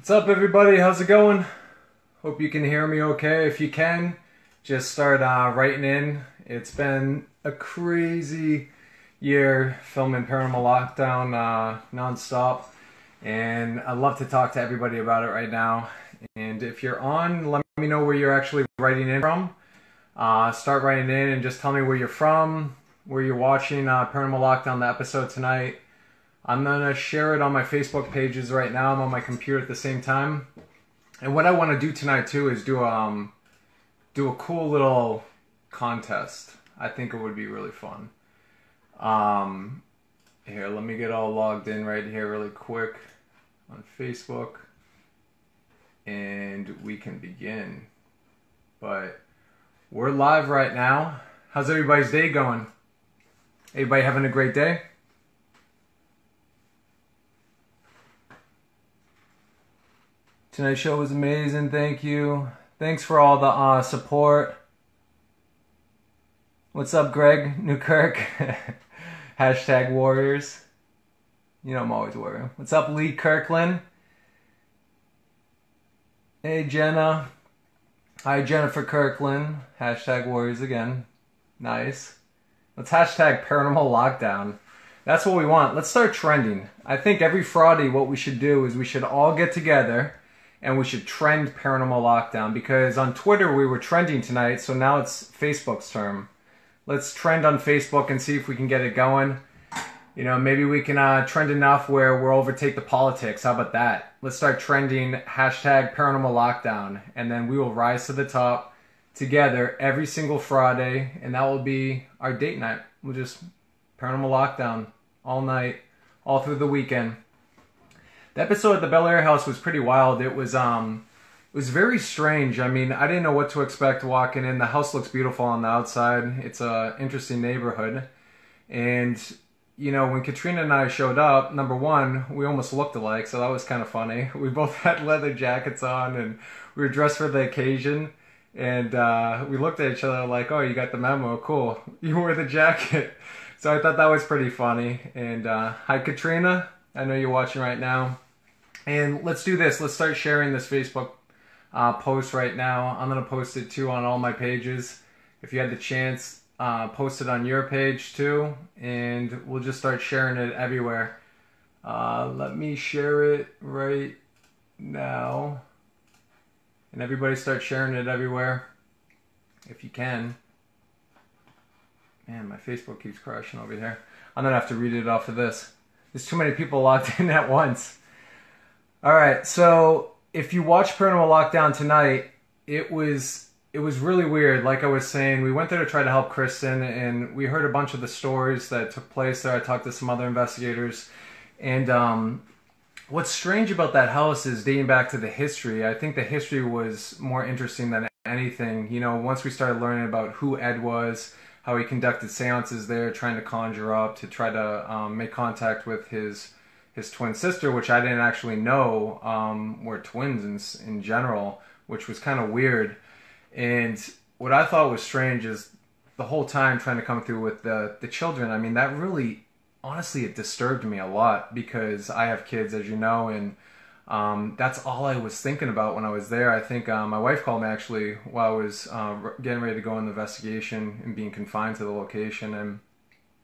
What's up, everybody? How's it going? Hope you can hear me okay. If you can, just start writing in. It's been a crazy year filming Paranormal Lockdown non-stop, and I'd love to talk to everybody about it right now. And if you're on, let me know where you're actually writing in from. Start writing in and just tell me where you're from, where you're watching Paranormal Lockdown, the episode tonight. I'm going to share it on my Facebook pages right now. I'm on my computer at the same time. And what I want to do tonight too is do a cool little contest. I think it would be really fun. Here, let me get all logged in right here really quick on Facebook. And we can begin. But we're live right now. How's everybody's day going? Everybody having a great day? Tonight's show was amazing. Thank you. Thanks for all the support. What's up, Greg Newkirk? Hashtag Warriors. You know I'm always warrior. What's up, Lee Kirkland? Hey, Jenna. Hi, Jennifer Kirkland. Hashtag Warriors again. Nice. Let's hashtag Paranormal Lockdown. That's what we want. Let's start trending. I think every Friday what we should do is we should all get together and we should trend Paranormal Lockdown, because on Twitter we were trending tonight, so now it's Facebook's turn. Let's trend on Facebook and see if we can get it going. You know, maybe we can trend enough where we'll overtake the politics. How about that? Let's start trending hashtag Paranormal Lockdown, and then we will rise to the top together every single Friday, and that will be our date night. We'll just Paranormal Lockdown all night, all through the weekend. The episode at the Bel Air house was pretty wild. It was very strange. I mean, I didn't know what to expect walking in. The house looks beautiful on the outside. It's a interesting neighborhood. And, you know, when Katrina and I showed up, number one, we almost looked alike, so that was kind of funny. We both had leather jackets on, and we were dressed for the occasion. And we looked at each other like, oh, you got the memo. Cool. You wore the jacket. So I thought that was pretty funny. And hi, Katrina. I know you're watching right now. And let's do this. Let's start sharing this Facebook post right now. I'm going to post it too on all my pages. If you had the chance, post it on your page too. And we'll just start sharing it everywhere. Let me share it right now. And everybody start sharing it everywhere if you can. Man, my Facebook keeps crashing over here. I'm going to have to read it off of this. There's too many people locked in at once. All right, so if you watch Paranormal Lockdown tonight, it was really weird. Like I was saying, we went there to try to help Kristen, and we heard a bunch of the stories that took place there. I talked to some other investigators, and what's strange about that house is dating back to the history. I think the history was more interesting than anything. You know, once we started learning about who Ed was, how he conducted seances there, trying to conjure up, to try to make contact with his twin sister, which I didn't actually know were twins in general, which was kind of weird. And what I thought was strange is the whole time trying to come through with the children. I mean, that really, honestly, it disturbed me a lot, because I have kids, as you know, and that's all I was thinking about when I was there. I think my wife called me actually while I was getting ready to go on the investigation and being confined to the location, and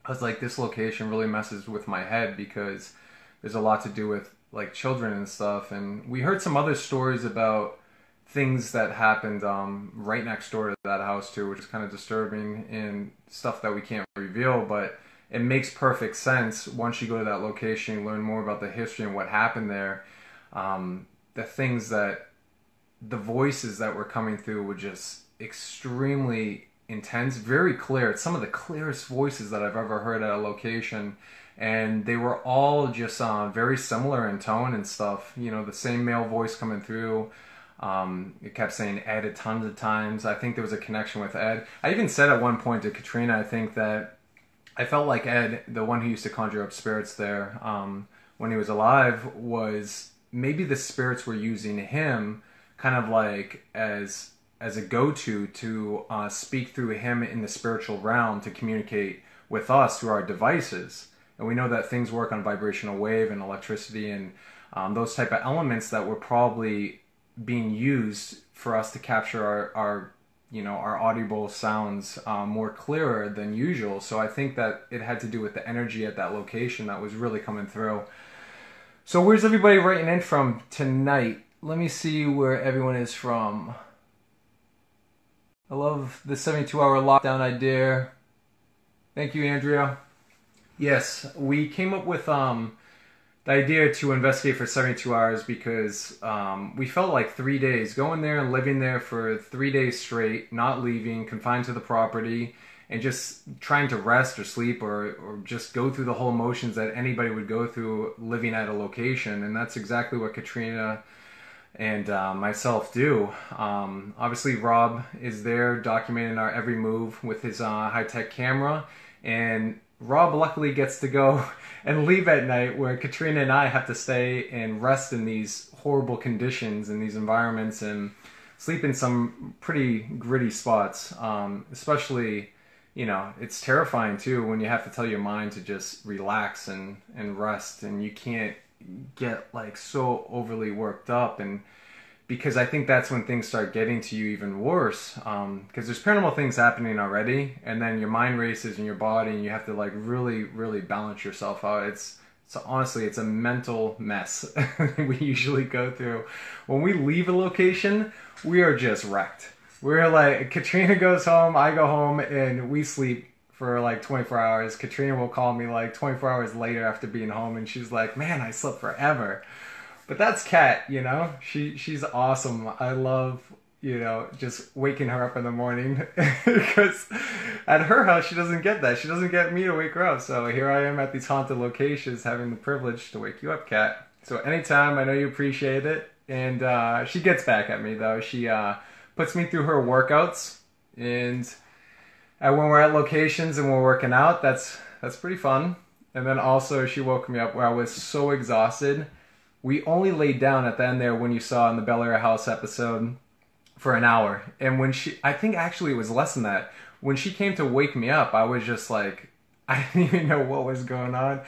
I was like, this location really messes with my head, because there's a lot to do with like children and stuff. And we heard some other stories about things that happened right next door to that house too, which is kind of disturbing and stuff that we can't reveal, but it makes perfect sense once you go to that location, you learn more about the history and what happened there. The things that, the voices that were coming through were just extremely intense, very clear. It's some of the clearest voices that I've ever heard at a location. And they were all just very similar in tone and stuff. You know, the same male voice coming through. It kept saying Ed a tons of times. I think there was a connection with Ed. I even said at one point to Katrina, I think that I felt like Ed, the one who used to conjure up spirits there when he was alive, was maybe the spirits were using him kind of like as a go-to to speak through him in the spiritual realm, to communicate with us through our devices. And we know that things work on vibrational wave and electricity, and those type of elements that were probably being used for us to capture our you know, our audible sounds more clearer than usual. So I think that it had to do with the energy at that location that was really coming through. So where's everybody writing in from tonight? Let me see where everyone is from. I love the 72-hour lockdown idea. Thank you, Andrea. Yes, we came up with the idea to investigate for 72 hours because we felt like 3 days, going there and living there for 3 days straight, not leaving, confined to the property, and just trying to rest or sleep or just go through the whole motions that anybody would go through living at a location. And that's exactly what Katrina and myself do. Obviously, Rob is there documenting our every move with his high-tech camera, and Rob luckily gets to go and leave at night, where Katrina and I have to stay and rest in these horrible conditions in these environments and sleep in some pretty gritty spots. Especially, you know, it's terrifying too when you have to tell your mind to just relax and rest, and you can't get like so overly worked up, and because I think that's when things start getting to you even worse, because there's paranormal things happening already, and then your mind races in your body, and you have to like really balance yourself out. So honestly, it's a mental mess we usually go through. When we leave a location, we are just wrecked. We're like, Katrina goes home, I go home, and we sleep for like 24 hours. Katrina will call me like 24 hours later after being home, and she's like, man, I slept forever. But that's Kat, you know, she's awesome. I love, you know, just waking her up in the morning because at her house, she doesn't get that. She doesn't get me to wake her up. So here I am at these haunted locations having the privilege to wake you up, Kat. So anytime, I know you appreciate it. And she gets back at me, though. She puts me through her workouts. And when we're at locations and we're working out, that's pretty fun. And then also she woke me up where I was so exhausted. We only laid down at the end there when you saw in the Bel Air House episode for an hour. And when I think actually it was less than that. When she came to wake me up, I was just like, I didn't even know what was going on.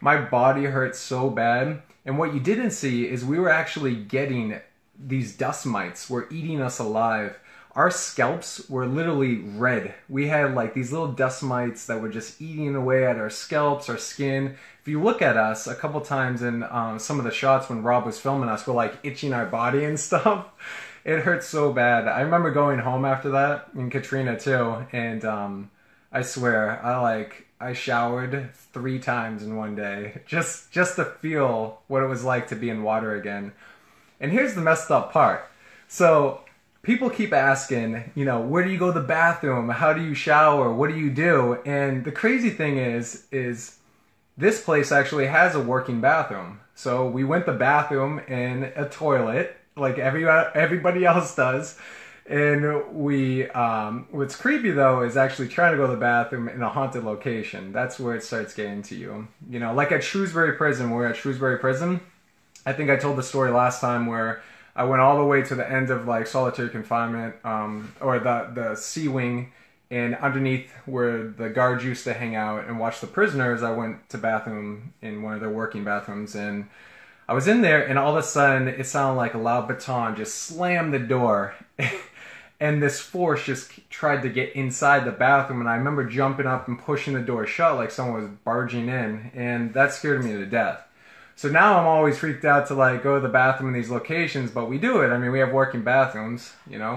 My body hurt so bad. And what you didn't see is we were actually getting these dust mites were eating us alive. Our scalps were literally red. We had like these little dust mites that were just eating away at our scalps, our skin. If you look at us a couple times in some of the shots when Rob was filming us, we're like itching our body and stuff. It hurt so bad. I remember going home after that, and Katrina too, and I swear, I showered 3 times in one day just to feel what it was like to be in water again. And here's the messed up part. So people keep asking, you know, where do you go to the bathroom? How do you shower? What do you do? And the crazy thing is this place actually has a working bathroom. So we went to the bathroom in a toilet, like everybody else does. And what's creepy though is actually trying to go to the bathroom in a haunted location. That's where it starts getting to you. You know, like at Shrewsbury Prison, we're at Shrewsbury Prison. I think I told the story last time where I went all the way to the end of like solitary confinement, or the C wing, and underneath where the guards used to hang out and watch the prisoners, I went to bathroom in one of their working bathrooms, and I was in there, and all of a sudden it sounded like a loud baton just slammed the door. And this force just tried to get inside the bathroom, and I remember jumping up and pushing the door shut like someone was barging in, and that scared me to death. So now I'm always freaked out to like go to the bathroom in these locations, but we do it. I mean, we have working bathrooms, you know.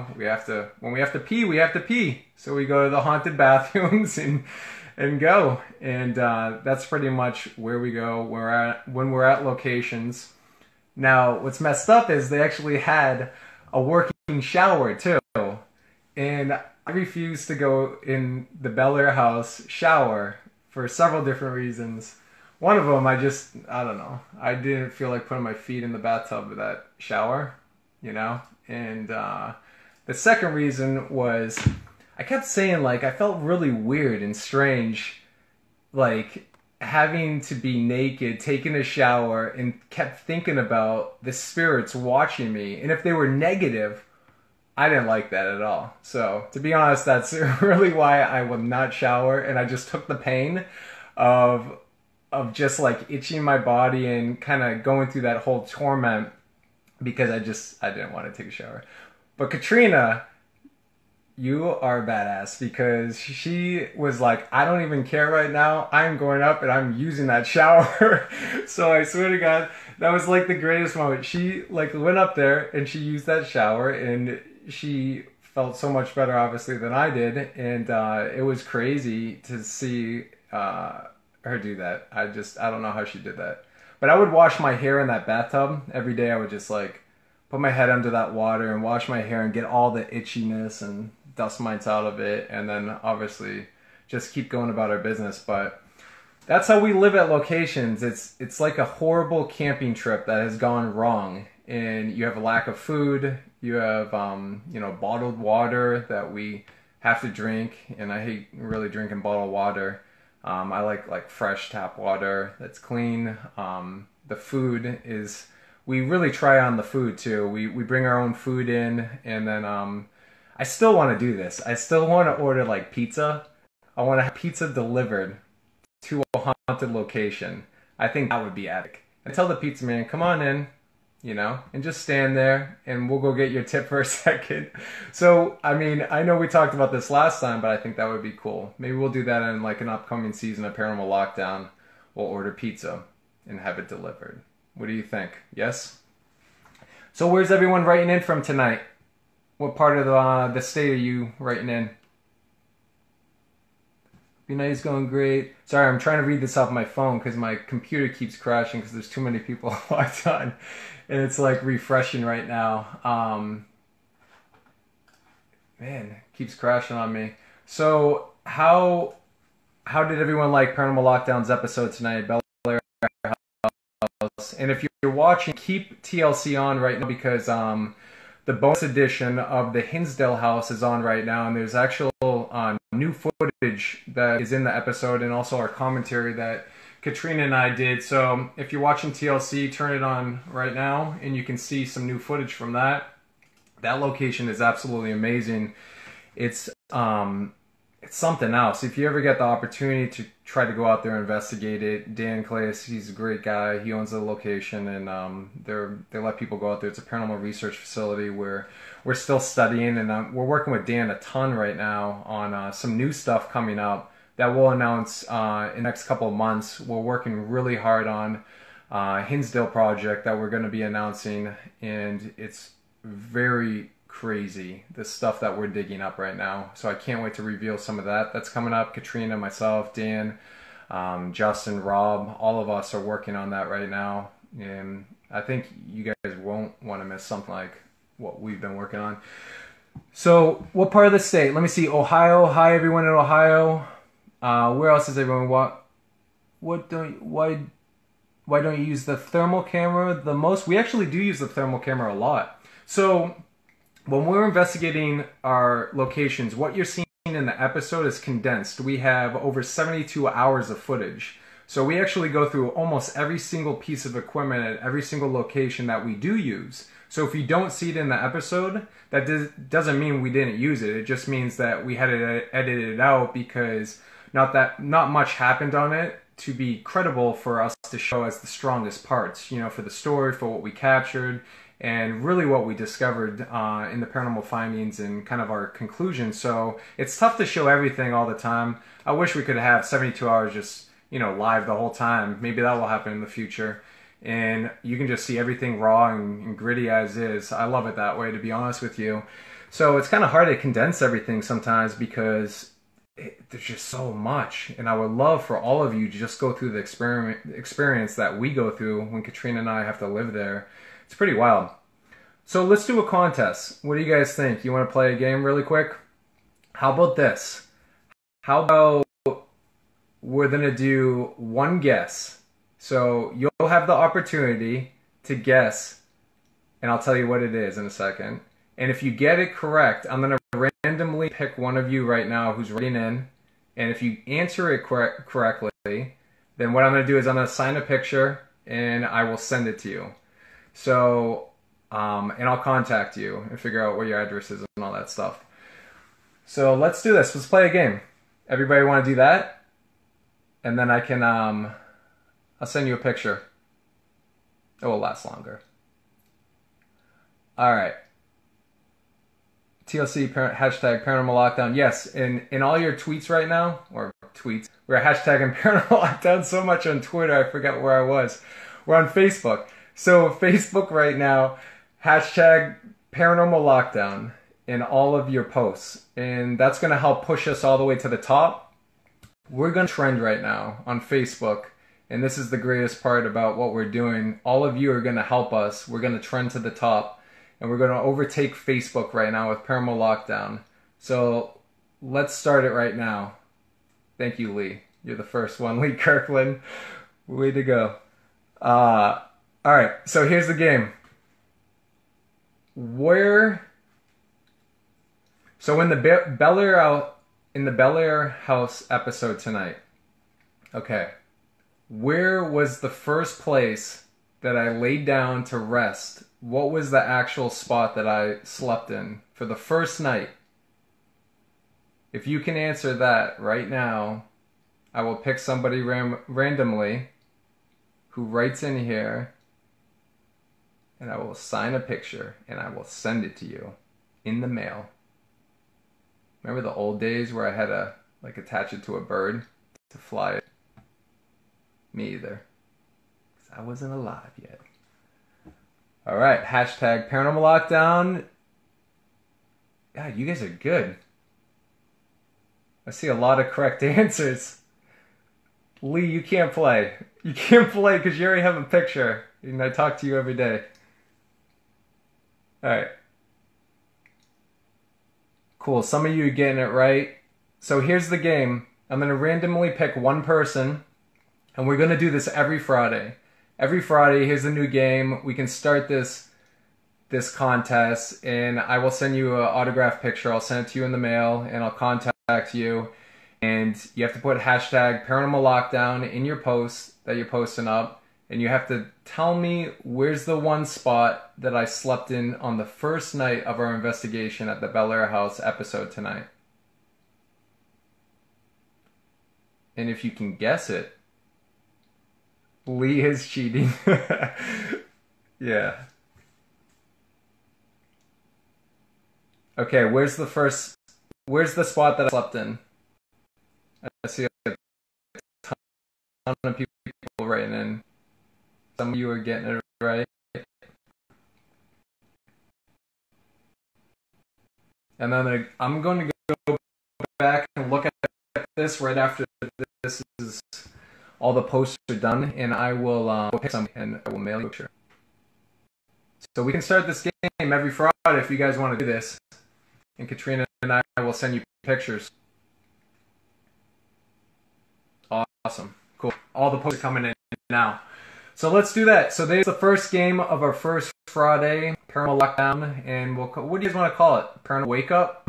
When we have to pee, we have to pee. So we go to the haunted bathrooms and go. And that's pretty much where we go when we're at locations. Now, what's messed up is they actually had a working shower too. And I refused to go in the Bel Air House shower for several different reasons. One of them, I don't know. I didn't feel like putting my feet in the bathtub of that shower, you know? And the second reason was I kept saying, like, I felt really weird and strange, like, having to be naked, taking a shower, and kept thinking about the spirits watching me. And if they were negative, I didn't like that at all. So, to be honest, that's really why I will not shower, and I just took the pain of of just like itching my body and kind of going through that whole torment because I didn't want to take a shower. But Katrina, you are badass because she was like, I don't even care right now. I'm going up and I'm using that shower. So I swear to God, that was like the greatest moment. She like went up there and she used that shower and she felt so much better obviously than I did. And it was crazy to see her do that. I don't know how she did that. But I would wash my hair in that bathtub every day. I would just like put my head under that water and wash my hair and get all the itchiness and dust mites out of it, and then obviously just keep going about our business. But that's how we live at locations. It's like a horrible camping trip that has gone wrong, and you have a lack of food, you have you know, bottled water that we have to drink, and I hate really drinking bottled water. I like fresh tap water that's clean. The food is, we really try on the food too. We bring our own food in, and then I still want to do this. I still want to order like pizza. I want to have pizza delivered to a haunted location. I think that would be epic. And tell the pizza man, come on in, you know, and just stand there and we'll go get your tip for a second. So, I mean, I know we talked about this last time, but I think that would be cool. Maybe we'll do that in like an upcoming season of Paranormal Lockdown. We'll order pizza and have it delivered. What do you think? Yes? So where's everyone writing in from tonight? What part of the state are you writing in? Be nice, going great. Sorry, I'm trying to read this off my phone because my computer keeps crashing because there's too many people logged on. And it's like refreshing right now. Man, it keeps crashing on me. So how did everyone like Paranormal Lockdown's episode tonight? Bel Air House. And if you're watching, keep TLC on right now because the bonus edition of the Hinsdale House is on right now, and there's actual new footage that is in the episode, and also our commentary that Katrina and I did. So if you're watching TLC, turn it on right now, and you can see some new footage from that. That location is absolutely amazing. It's something else. If you ever get the opportunity to try to go out there and investigate it, Dan Claes, he's a great guy. He owns the location, and they let people go out there. It's a paranormal research facility where we're still studying, and we're working with Dan a ton right now on some new stuff coming up that we'll announce in the next couple of months. We're working really hard on Hinsdale project that we're going to be announcing, and it's very crazy, the stuff that we're digging up right now. So I can't wait to reveal some of that. That's coming up. Katrina, myself, Dan, Justin, Rob, all of us are working on that right now. And I think you guys won't want to miss something like what we've been working on. So what part of the state? Let me see. Ohio. Hi, everyone in Ohio. Where else is everyone? Why don't you use the thermal camera the most? We actually do use the thermal camera a lot. So when we're investigating our locations, what you're seeing in the episode is condensed. We have over 72 hours of footage. So we actually go through almost every single piece of equipment at every single location that we do use. So if you don't see it in the episode, that doesn't mean we didn't use it. It just means that we had to edit it out because not much happened on it to be credible for us to show as the strongest parts, you know, for the story, for what we captured, and really what we discovered in the paranormal findings and kind of our conclusions. So it's tough to show everything all the time. I wish we could have 72 hours just, you know, live the whole time. Maybe that will happen in the future. And you can just see everything raw and gritty as is. I love it that way, to be honest with you. So it's kind of hard to condense everything sometimes because there's just so much. And I would love for all of you to just go through the experience that we go through when Katrina and I have to live there. It's pretty wild. So let's do a contest. What do you guys think? You want to play a game really quick? How about this? How about we're going to do one guess. So you'll have the opportunity to guess, and I'll tell you what it is in a second. And if you get it correct, I'm going to randomly pick one of you right now who's writing in. And if you answer it correctly, then what I'm going to do is I'm going to sign a picture, and I will send it to you. So, and I'll contact you and figure out where your address is and all that stuff. So let's do this. Let's play a game. Everybody want to do that? And then I can I'll send you a picture. It will last longer. All right. TLC hashtag paranormal lockdown. Yes, in all your tweets right now, or tweets, we're hashtagging paranormal lockdown so much on Twitter, I forget where I was. We're on Facebook. So Facebook right now, hashtag paranormal lockdown in all of your posts. And that's going to help push us all the way to the top. We're going to trend right now on Facebook. And this is the greatest part about what we're doing. All of you are going to help us. We're going to trend to the top. And we're going to overtake Facebook right now with Paranormal Lockdown. So let's start it right now. Thank you, Lee. You're the first one. Lee Kirkland. Way to go. All right. So here's the game. So in the Bel Air house episode tonight, okay, where was the first place that I laid down to rest? What was the actual spot that I slept in for the first night? If you can answer that right now, I will pick somebody randomly who writes in here, and I will sign a picture and I will send it to you in the mail. Remember the old days where I had to attach it to a bird to fly it? Me either. 'Cause I wasn't alive yet. All right, hashtag paranormal lockdown. God, you guys are good. I see a lot of correct answers. Lee, you can't play. You can't play because you already have a picture. And I talk to you every day. All right. Cool, some of you are getting it right. So here's the game. I'm going to randomly pick one person. And we're going to do this every Friday. Every Friday, here's a new game. We can start this contest, and I will send you an autographed picture. I'll send it to you in the mail, and I'll contact you. And you have to put hashtag paranormal lockdown in your post that you're posting up. And you have to tell me where's the one spot that I slept in on the first night of our investigation at the Bel Air house episode tonight. And if you can guess it, Lee is cheating. Yeah. Okay, where's the spot that I slept in? I see a ton of people writing in. Some of you are getting it right. And then I'm going to go back and look at this right after this is all the posts are done, and I will pick some and I will mail you a picture. So we can start this game every Friday if you guys want to do this. And Katrina and I will send you pictures. Awesome. Cool. All the posts are coming in now. So let's do that. So there's the first game of our first Friday, Paranormal Lockdown, and what do you guys want to call it? Paranormal Wake Up?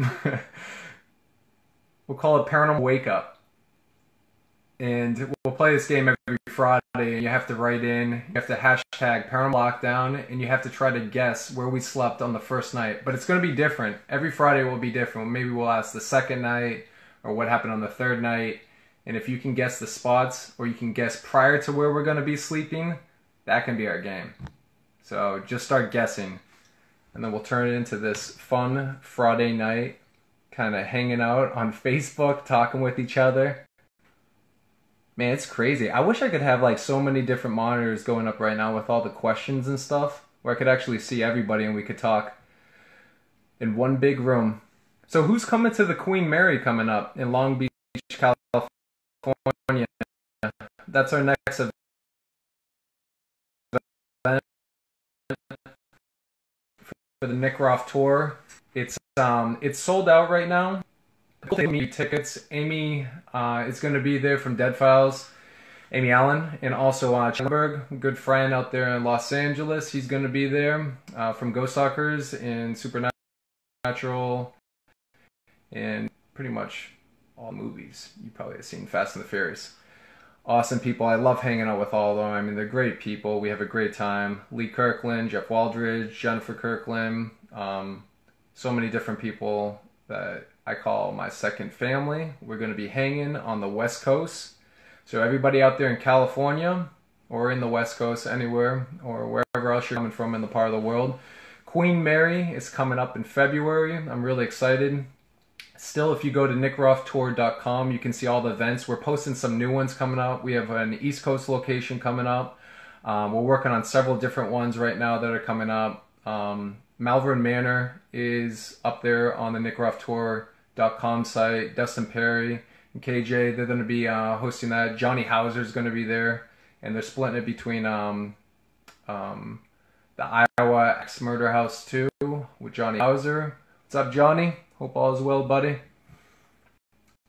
We'll call it Paranormal Wake Up. And we'll play this game every Friday, and you have to write in, you have to hashtag Paranormal Lockdown, and you have to try to guess where we slept on the first night. But it's going to be different. Every Friday will be different. Maybe we'll ask the second night, or what happened on the third night. And if you can guess the spots, or you can guess prior to where we're going to be sleeping, that can be our game. So just start guessing. And then we'll turn it into this fun Friday night, kind of hanging out on Facebook, talking with each other. Man, it's crazy. I wish I could have so many different monitors going up right now with all the questions and stuff, where I could actually see everybody and we could talk in one big room. So who's coming to the Queen Mary coming up in Long Beach, California? That's our next event for the Nick Groff tour. It's sold out right now. Tickets. Amy is going to be there from Dead Files. Amy Allen, and also Chandlerberg, a good friend out there in Los Angeles. He's going to be there from Ghost Stalkers and Supernatural and pretty much all movies. You probably have seen Fast and the Furious. Awesome people. I love hanging out with all of them. I mean, they're great people. We have a great time. Lee Kirkland, Jeff Waldridge, Jennifer Kirkland, so many different people that I call my second family. We're going to be hanging on the West Coast. So everybody out there in California or in the West Coast, anywhere, or wherever else you're coming from in the part of the world. Queen Mary is coming up in February. I'm really excited. Still, if you go to nickgrofftour.com, you can see all the events. We're posting some new ones coming up. We have an East Coast location coming up. We're working on several different ones right now that are coming up. Malvern Manor is up there on the nickgrofftour.com site. Dustin Perry and KJ, they're going to be hosting that. Johnny Hauser is going to be there, and they're splitting it between the Iowa Ex-Murder House 2 with Johnny Hauser. What's up, Johnny? Hope all is well, buddy.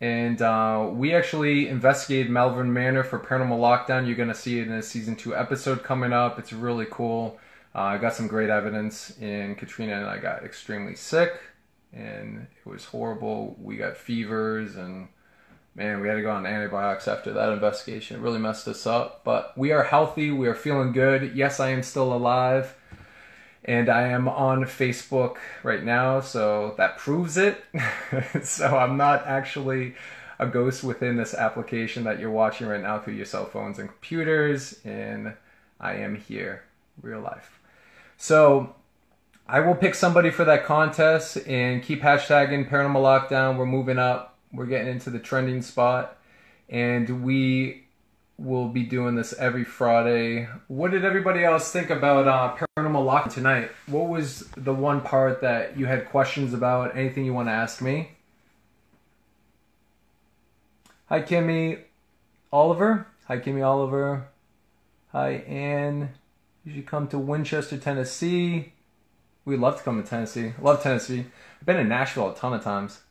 And we actually investigated Malvern Manor for Paranormal Lockdown. You're going to see it in a Season 2 episode coming up. It's really cool. I got some great evidence, and Katrina and I got extremely sick, and it was horrible. We got fevers, and man, we had to go on antibiotics after that investigation. It really messed us up. But we are healthy. We are feeling good. Yes, I am still alive. And I am on Facebook right now, so that proves it. So I'm not actually a ghost within this application that you're watching right now through your cell phones and computers. And I am here, real life. So I will pick somebody for that contest and keep hashtagging Paranormal Lockdown. We're moving up. We're getting into the trending spot. And we will be doing this every Friday. What did everybody else think about Paranormal Lockdown tonight? What was the one part that you had questions about? Anything you want to ask me? Hi, Kimmy Oliver. Hi, Kimmy Oliver. Hi, Ann. You should come to Winchester, Tennessee. We'd love to come to Tennessee. I love Tennessee. I've been in Nashville a ton of times.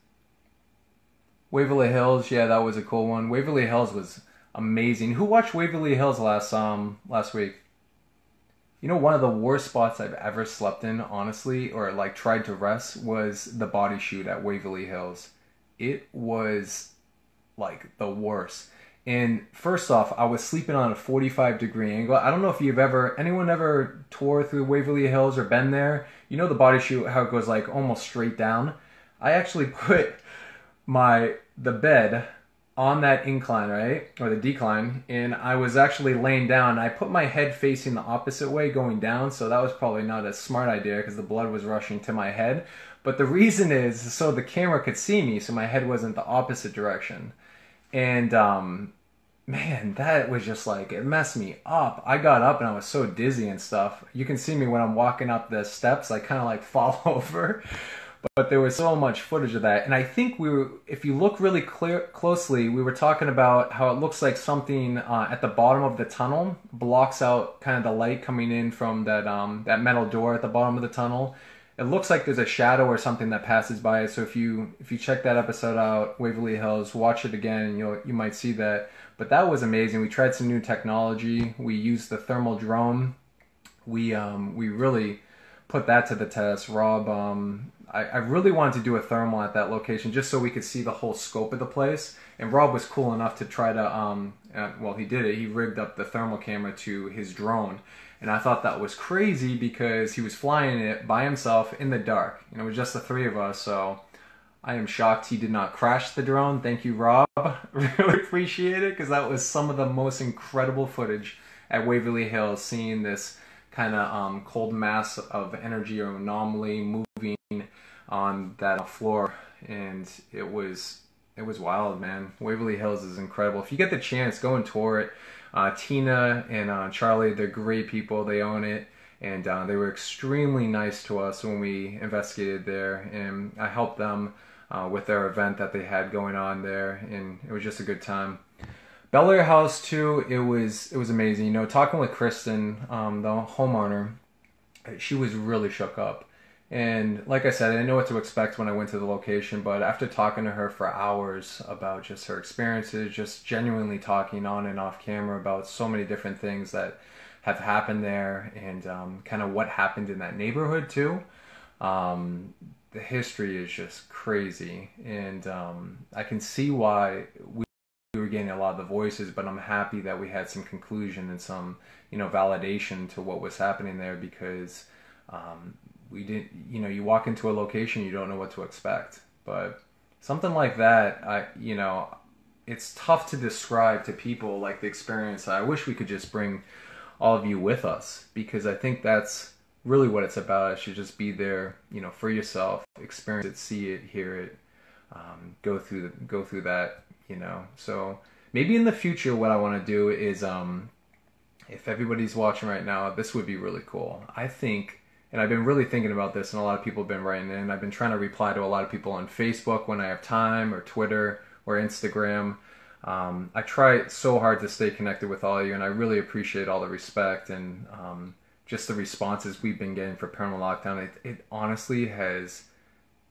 Waverly Hills, yeah, that was a cool one. Waverly Hills was amazing. Who watched Waverly Hills last week? You know, one of the worst spots I've ever slept in, honestly, or like tried to rest, was the body shoot at Waverly Hills. It was like the worst. And first off, I was sleeping on a 45-degree angle. I don't know if anyone ever toured through Waverly Hills or been there. You know the body shoot, how it goes like almost straight down. I actually put the bed on that incline, right? Or the decline. And I was actually laying down. I put my head facing the opposite way going down. So that was probably not a smart idea because the blood was rushing to my head. But the reason is so the camera could see me. So my head wasn't the opposite direction. And man, that was just like, it messed me up. I got up and I was so dizzy and stuff. You can see me when I'm walking up the steps. I kind of like fall over. But there was so much footage of that. And I think if you look really closely, we were talking about how it looks like something at the bottom of the tunnel blocks out kind of the light coming in from that metal door at the bottom of the tunnel. It looks like there's a shadow or something that passes by it. So if you check that episode out, Waverly Hills, watch it again, and you might see that. But that was amazing. We tried some new technology. We used the thermal drone. We really put that to the test. Rob, I really wanted to do a thermal at that location just so we could see the whole scope of the place. And Rob was cool enough to try to, well, he did it. He rigged up the thermal camera to his drone. And I thought that was crazy because he was flying it by himself in the dark. And it was just the three of us, so I am shocked he did not crash the drone. Thank you, Rob. Really appreciate it because that was some of the most incredible footage at Waverly Hills, seeing this kind of cold mass of energy or anomaly moving on that floor. And it was wild, man. Waverly Hills is incredible. If you get the chance, go and tour it. Tina and Charlie, they're great people. They own it. And they were extremely nice to us when we investigated there. And I helped them with their event that they had going on there. And it was just a good time. Bel Air House too, it was amazing. You know, talking with Kristen, the homeowner, she was really shook up. And like I said, I didn't know what to expect when I went to the location, but after talking to her for hours about just her experiences, just genuinely talking on and off camera about so many different things that have happened there and kind of what happened in that neighborhood too. The history is just crazy. And I can see why we were getting a lot of the voices, but I'm happy that we had some conclusion and some, validation to what was happening there because we didn't, you walk into a location, you don't know what to expect. But something like that, it's tough to describe to people like the experience. I wish we could just bring all of you with us, because I think that's really what it's about. It should just be there, for yourself, experience it, see it, hear it, go through that. So maybe in the future, what I want to do is, if everybody's watching right now, this would be really cool. I think, and I've been really thinking about this, and a lot of people have been writing in. I've been trying to reply to a lot of people on Facebook when I have time, or Twitter, or Instagram. I try so hard to stay connected with all of you, and I really appreciate all the respect and just the responses we've been getting for Paranormal Lockdown. It honestly has,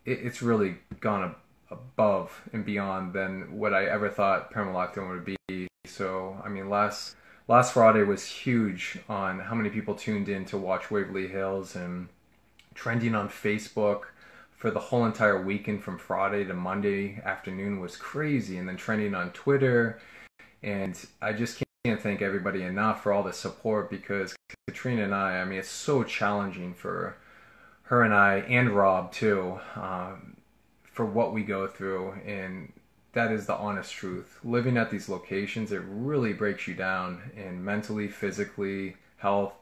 it's really gone above and beyond than what I ever thought Paranormal Lockdown would be. So, I mean, last Friday was huge on how many people tuned in to watch Waverly Hills, and trending on Facebook for the whole entire weekend from Friday to Monday afternoon was crazy, and then trending on Twitter. And I just can't thank everybody enough for all the support, because Katrina and I mean, it's so challenging for her and I, and Rob too, for what we go through. And that is the honest truth. Living at these locations, it really breaks you down, and mentally, physically, health,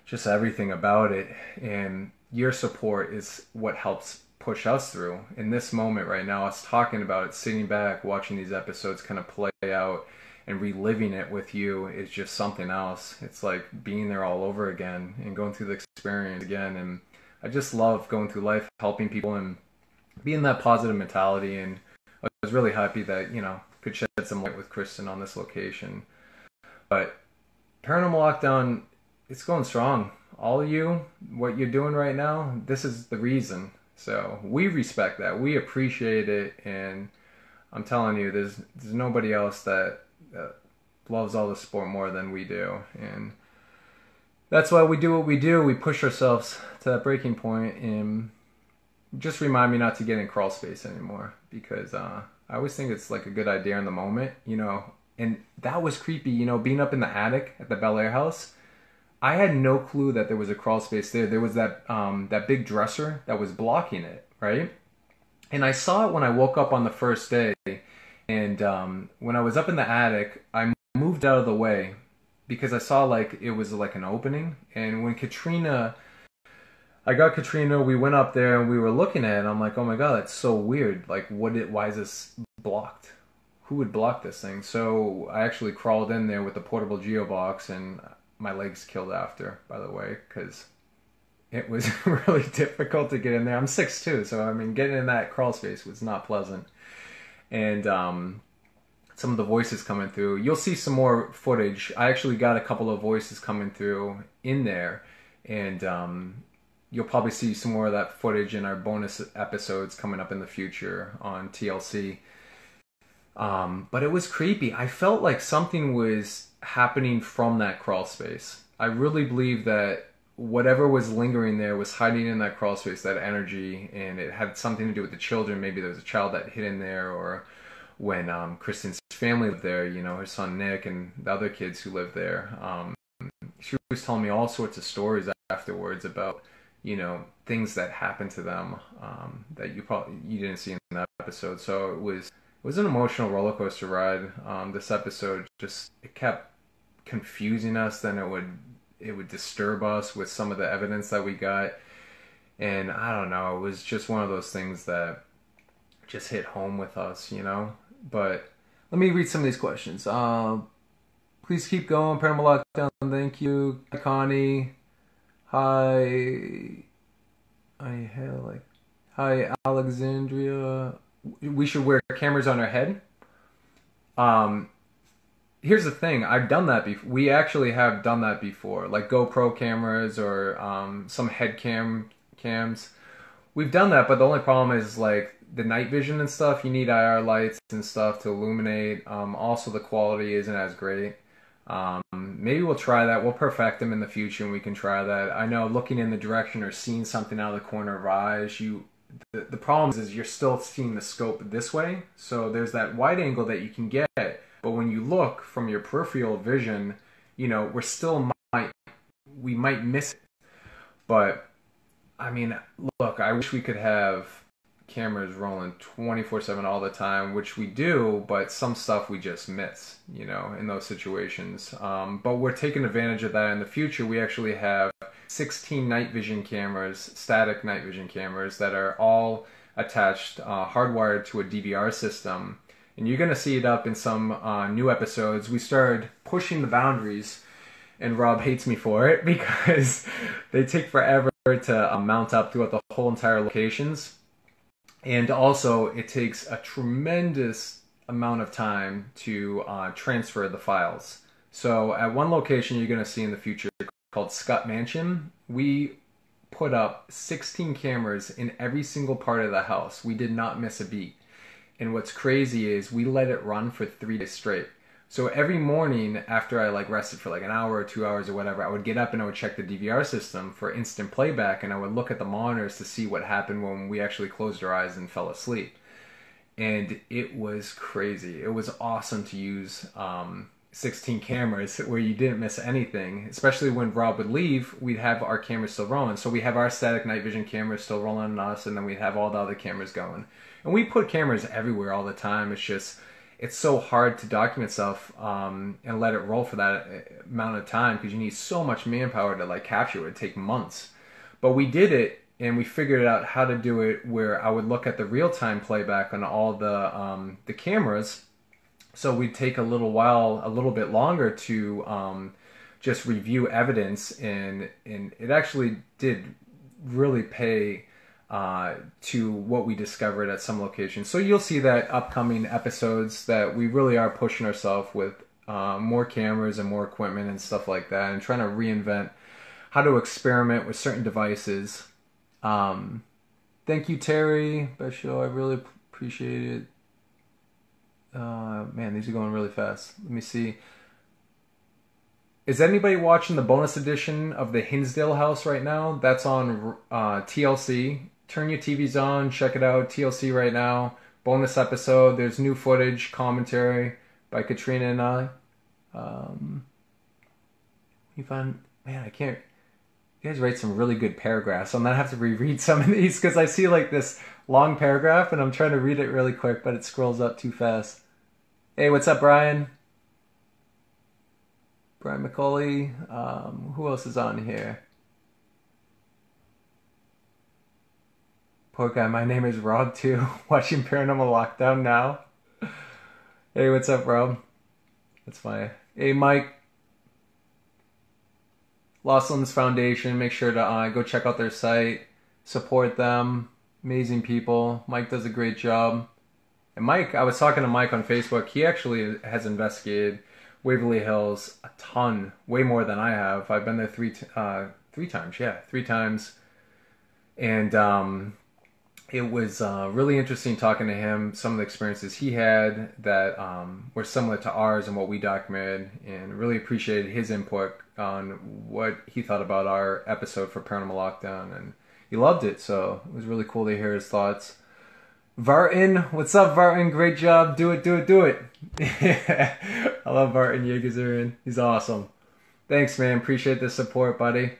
just everything about it. And your support is what helps push us through. In this moment right now, us talking about it, sitting back, watching these episodes kind of play out and reliving it with you is just something else. It's like being there all over again and going through the experience again. And I just love going through life, helping people, and being that positive mentality. And I was really happy that, could shed some light with Kristen on this location. But Paranormal Lockdown, it's going strong. All of you, what you're doing right now, this is the reason. So we respect that. We appreciate it. And I'm telling you, there's nobody else that loves all the sport more than we do. And that's why we do what we do. We push ourselves to that breaking point, and just remind me not to get in crawl space anymore, because I always think it's like a good idea in the moment, and that was creepy, being up in the attic at the Bel Air house. I had no clue that there was a crawl space there. There was that big dresser that was blocking it, right? And I saw it when I woke up on the first day. And when I was up in the attic, I moved out of the way because I saw like it was like an opening. And when I got Katrina, we went up there and we were looking at it. And I'm like, oh my God, that's so weird. Like, why is this blocked? Who would block this thing? So I actually crawled in there with the portable geobox, and my legs killed after, by the way, because it was really difficult to get in there. I'm 6'2", so I mean, getting in that crawl space was not pleasant. And some of the voices coming through, you'll see some more footage. I actually got a couple of voices coming through in there, and you'll probably see some more of that footage in our bonus episodes coming up in the future on TLC. But it was creepy. I felt like something was happening from that crawl space. I really believe that whatever was lingering there was hiding in that crawl space, that energy, and it had something to do with the children. Maybe there was a child that hid in there, or when Kristen's family lived there, her son Nick and the other kids who lived there. She was telling me all sorts of stories afterwards about, things that happened to them that you didn't see in that episode. So it was an emotional roller coaster ride. This episode it kept confusing us. Then it would disturb us with some of the evidence that we got, and I don't know. It was just one of those things that just hit home with us, But let me read some of these questions. Please keep going, Paranormal Lockdown. Thank you, Connie. Hi, hi, Alexandria. We should wear cameras on our head. Here's the thing. I've done that before. We actually have done that before, like GoPro cameras or some head cams. We've done that, but the only problem is like the night vision and stuff. You need IR lights and stuff to illuminate. Also, the quality isn't as great. Maybe we'll try that. We'll perfect them in the future, and we can try that. I know looking in the direction or seeing something out of the corner of our eyes, the problem is you're still seeing the scope this way. So there's that wide angle that you can get, but when you look from your peripheral vision, we might miss it. But I mean, look, I wish we could have cameras rolling 24/7 all the time, which we do, but some stuff we just miss, you know, in those situations. But we're taking advantage of that in the future. We actually have 16 night vision cameras, static night vision cameras, that are all attached, hardwired to a DVR system. And you're going to see it up in some new episodes. We started pushing the boundaries, and Rob hates me for it because they take forever to mount up throughout the whole entire locations. And also, it takes a tremendous amount of time to transfer the files. So at one location you're going to see in the future called Scott Mansion, we put up 16 cameras in every single part of the house. We did not miss a beat. And what's crazy is we let it run for 3 days straight. So every morning after I like rested for like an hour or 2 hours or whatever, I would get up and I would check the DVR system for instant playback, and I would look at the monitors to see what happened when we actually closed our eyes and fell asleep. And it was crazy. It was awesome to use 16 cameras where you didn't miss anything, especially when Rob would leave. We'd have our cameras still rolling. So we have our static night vision cameras still rolling on us, and then we'd have all the other cameras going. And we put cameras everywhere all the time. It's just, it's so hard to document stuff and let it roll for that amount of time because you need so much manpower to like capture it. It would take months. But we did it, and we figured out how to do it where I would look at the real-time playback on all the cameras. So we'd take a little while, a little bit longer to just review evidence, and it actually did really pay to what we discovered at some locations. So you'll see that upcoming episodes that we really are pushing ourselves with more cameras and more equipment and stuff like that, and trying to reinvent how to experiment with certain devices. Thank you, Terry. Best show. I really appreciate it. Man, these are going really fast. Let me see. Is anybody watching the bonus edition of the Hinsdale House right now? That's on TLC. Turn your TVs on, check it out. TLC right now. Bonus episode. There's new footage, commentary by Katrina and I. You find, man, I can't. You guys write some really good paragraphs. So I'm gonna have to reread some of these because I see like this long paragraph and I'm trying to read it really quick, but it scrolls up too fast. Hey, what's up, Brian? Brian McCauley. Who else is on here? Poor guy, my name is Rob too. Watching Paranormal Lockdown now. Hey, what's up, Rob? That's fine. Hey, Mike. Lost Limbs Foundation. Make sure to go check out their site. Support them. Amazing people. Mike does a great job. And Mike, I was talking to Mike on Facebook. He actually has investigated Waverly Hills a ton, way more than I have. I've been there three times. Yeah, 3 times. And it was really interesting talking to him. Some of the experiences he had that were similar to ours and what we documented, and really appreciated his input on what he thought about our episode for Paranormal Lockdown. And he loved it, so it was really cool to hear his thoughts. Vartan, what's up, Vartan? Great job. Do it, do it, do it. I love Vartan Yegazurin. He's awesome. Thanks, man. Appreciate the support, buddy.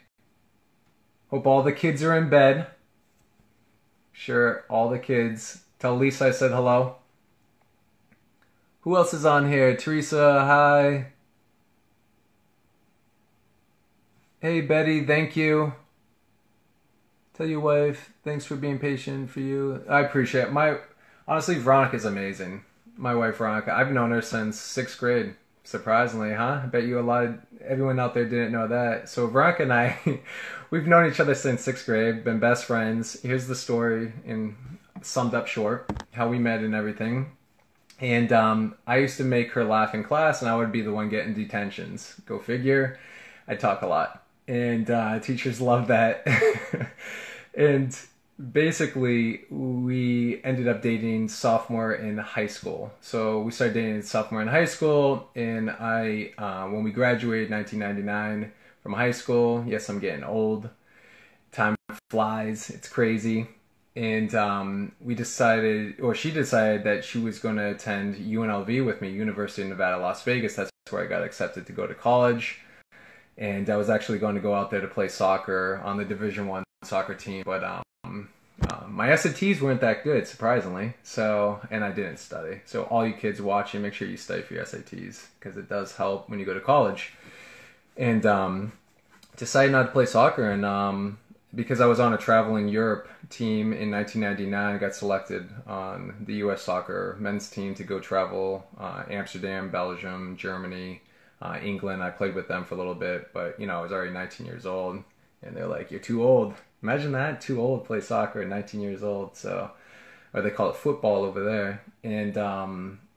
Hope all the kids are in bed. Sure, all the kids. Tell Lisa I said hello. Who else is on here? Teresa, hi. Hey, Betty, thank you. Tell your wife, thanks for being patient for you. I appreciate it. Honestly, Veronica's amazing. My wife, Veronica. I've known her since 6th grade. Surprisingly, huh? I bet you everyone out there didn't know that. So Veronica and I, we've known each other since 6th grade, been best friends. Here's the story in summed up short, how we met and everything. And I used to make her laugh in class, and I would be the one getting detentions. Go figure. I talk a lot. And teachers love that. And basically, we ended up dating sophomore in high school. So we started dating sophomore in high school, and when we graduated 1999 from high school, yes, I'm getting old. Time flies. It's crazy. And we decided, or she decided that she was going to attend UNLV with me, University of Nevada, Las Vegas. That's where I got accepted to go to college. And I was actually going to go out there to play soccer on the Division I soccer team, but my SATs weren't that good, surprisingly. So, and I didn't study. So all you kids watching, make sure you study for your SATs because it does help when you go to college. And decided not to play soccer. And because I was on a traveling Europe team in 1999, I got selected on the U.S. soccer men's team to go travel Amsterdam, Belgium, Germany, England. I played with them for a little bit, but you know, I was already 19 years old. And they're like, "You're too old." Imagine that, too old to play soccer at 19 years old. So, or they call it football over there. And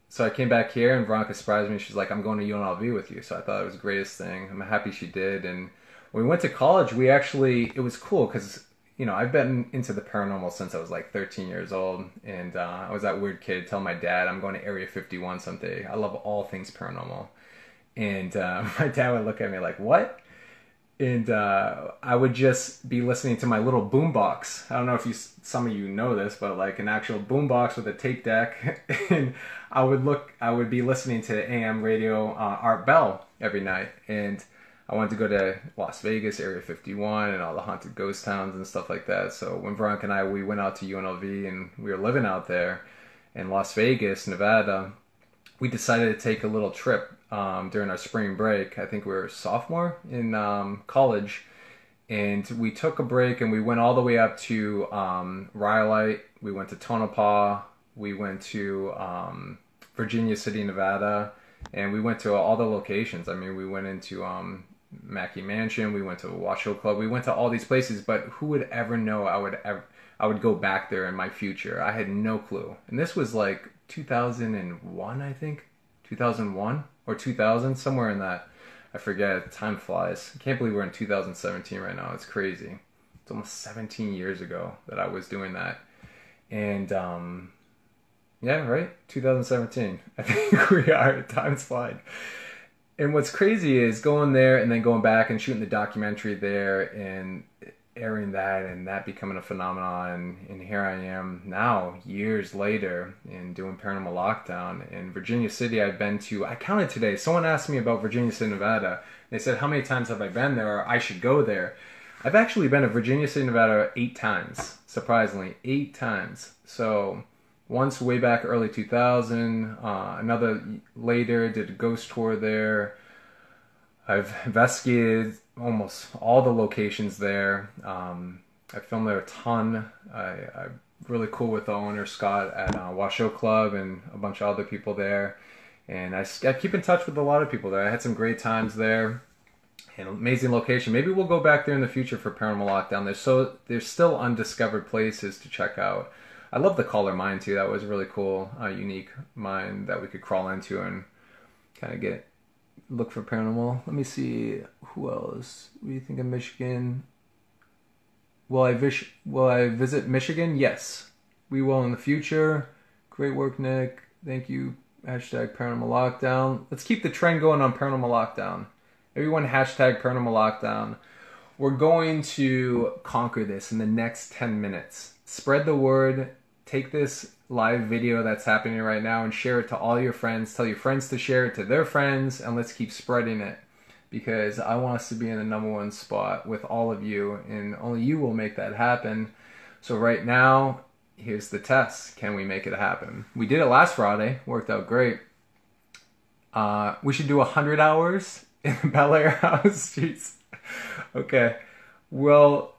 so I came back here, and Veronica surprised me. She's like, "I'm going to UNLV with you." So I thought it was the greatest thing. I'm happy she did. And when we went to college, it was cool because, you know, I've been into the paranormal since I was like 13 years old. And I was that weird kid telling my dad, "I'm going to Area 51 someday." I love all things paranormal. And my dad would look at me like, "What?" And I would just be listening to my little boombox. I don't know if some of you know this, but like an actual boombox with a tape deck. And I would be listening to AM radio Art Bell every night. And I wanted to go to Las Vegas, Area 51, and all the haunted ghost towns and stuff like that. So when Veronica and we went out to UNLV and we were living out there in Las Vegas, Nevada, we decided to take a little trip during our spring break. I think we were a sophomore in college, and we took a break and we went all the way up to Rhyolite. We went to Tonopah. We went to Virginia City, Nevada, and we went to all the locations. I mean, we went into Mackey Mansion. We went to Washoe Club. We went to all these places, but who would ever know I would go back there in my future? I had no clue. And this was like 2001, I think. 2001 or 2000, somewhere in that. I forget. Time flies. I can't believe we're in 2017 right now. It's crazy. It's almost 17 years ago that I was doing that. And yeah, right? 2017. I think we are. Time's flying. And what's crazy is going there and then going back and shooting the documentary there and airing that and that becoming a phenomenon. And here I am now, years later, and doing Paranormal Lockdown. In Virginia City, I've been to, I counted today, someone asked me about Virginia City, Nevada. They said, how many times have I been there, or I should go there? I've actually been to Virginia City, Nevada 8 times, surprisingly, 8 times. So once way back early 2000, another later, did a ghost tour there. I've investigated almost all the locations there. I filmed there a ton. I'm really cool with the owner, Scott, at Washoe Club and a bunch of other people there. And I keep in touch with a lot of people there. I had some great times there. An amazing location. Maybe we'll go back there in the future for Paranormal Lockdown. There's still undiscovered places to check out. I love the Caller Mine too. That was a really cool, unique mine that we could crawl into and kind of look for paranormal. Let me see who else. What do you think of Michigan? Will I visit Michigan? Yes, we will in the future. Great work, Nick. Thank you. Hashtag Paranormal Lockdown. Let's keep the trend going on Paranormal Lockdown. Everyone hashtag Paranormal Lockdown. We're going to conquer this in the next 10 minutes. Spread the word. Take this live video that's happening right now and share it to all your friends. Tell your friends to share it to their friends, and let's keep spreading it, because I want us to be in the #1 spot with all of you, and only you will make that happen. So right now, here's the test. Can we make it happen? We did it last Friday. Worked out great. We should do 100 hours in the Bel Air house. Jeez. Okay. Well,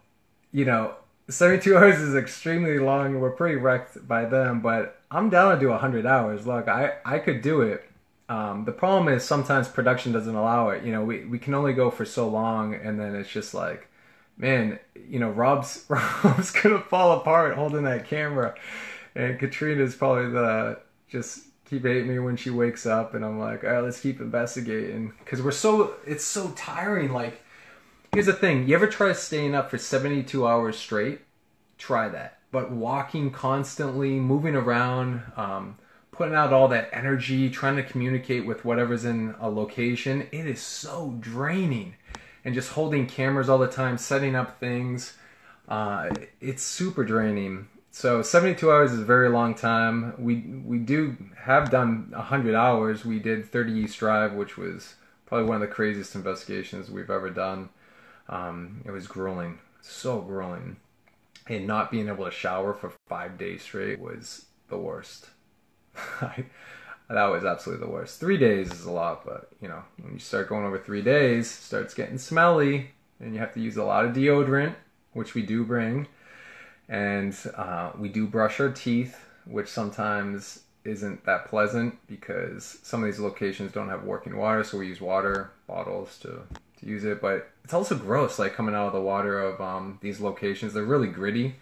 you know, 72 hours is extremely long. We're pretty wrecked by them, but I'm down to do 100 hours. Look, I could do it. The problem is sometimes production doesn't allow it. You know, we can only go for so long, and then it's just like, man, you know, Rob's gonna fall apart holding that camera, and Katrina's probably just keep hating me when she wakes up, and I'm like, all right, let's keep investigating, because it's so tiring. Like, here's the thing. You ever try staying up for 72 hours straight? Try that. But walking constantly, moving around, putting out all that energy, trying to communicate with whatever's in a location, it is so draining. And just holding cameras all the time, setting up things, it's super draining. So 72 hours is a very long time. We have done 100 hours. We did 30 East Drive, which was probably one of the craziest investigations we've ever done. It was grueling, so grueling. and not being able to shower for 5 days straight was the worst. That was absolutely the worst. 3 days is a lot, but you know, when you start going over 3 days, it starts getting smelly, and you have to use a lot of deodorant, which we do bring, and we do brush our teeth, which sometimes isn't that pleasant because some of these locations don't have working water, so we use water bottles to use it. But it's also gross, like coming out of the water of these locations. They're really gritty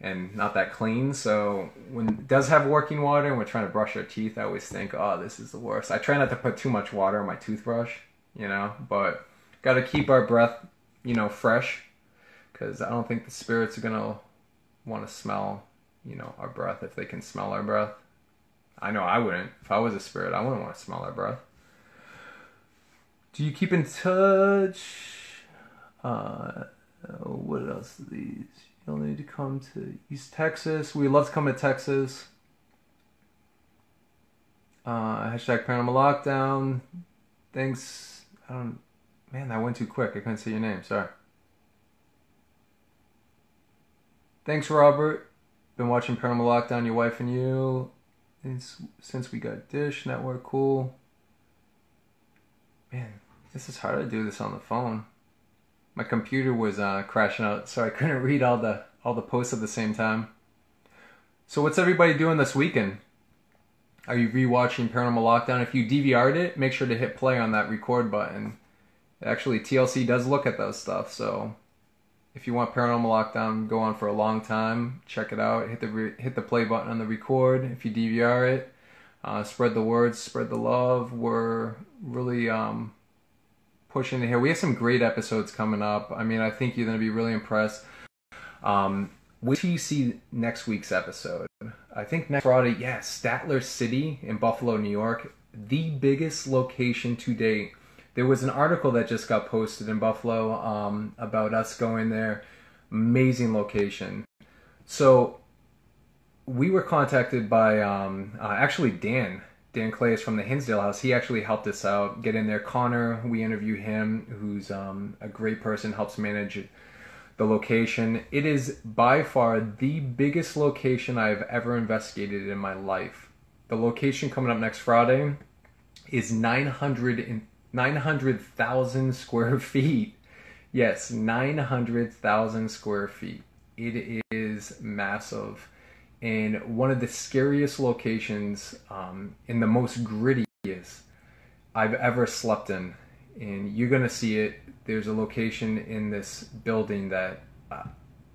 and not that clean. So when it does have working water and we're trying to brush our teeth, I always think, oh, this is the worst. I try not to put too much water on my toothbrush, you know, but got to keep our breath, you know, fresh, because I don't think the spirits are going to want to smell, you know, our breath if they can smell our breath. I know I wouldn't. If I was a spirit, I wouldn't want to smell our breath. Do you keep in touch? What else are these? You'll need to come to East Texas. We love to come to Texas. Hashtag paranormal lockdown. Thanks. Man, that went too quick. I couldn't see your name. Sorry. Thanks, Robert. Been watching Paranormal Lockdown, your wife and you. Since we got Dish Network, cool. Man, this is hard to do this on the phone. My computer was crashing out, so I couldn't read all the posts at the same time. So what's everybody doing this weekend? Are you rewatching Paranormal Lockdown? If you DVR'd it, make sure to hit play on that record button. Actually, TLC does look at those stuff, so if you want Paranormal Lockdown to go on for a long time, check it out. Hit the play button on the record. If you DVR it, spread the word, spread the love. We're really pushing it here. We have some great episodes coming up. I mean, I think you're going to be really impressed. Wait till you see next week's episode. I think next Friday, Statler City in Buffalo, New York, the biggest location to date. There was an article that just got posted in Buffalo about us going there. Amazing location. So we were contacted by actually Dan Clay is from the Hinsdale House. He actually helped us out get in there. Connor, we interview him, who's a great person, helps manage the location. It is by far the biggest location I've ever investigated in my life. The location coming up next Friday is 900,000 square feet. Yes, 900,000 square feet. It is massive. And one of the scariest locations, and the most grittiest I've ever slept in. And you're going to see it. There's a location in this building that,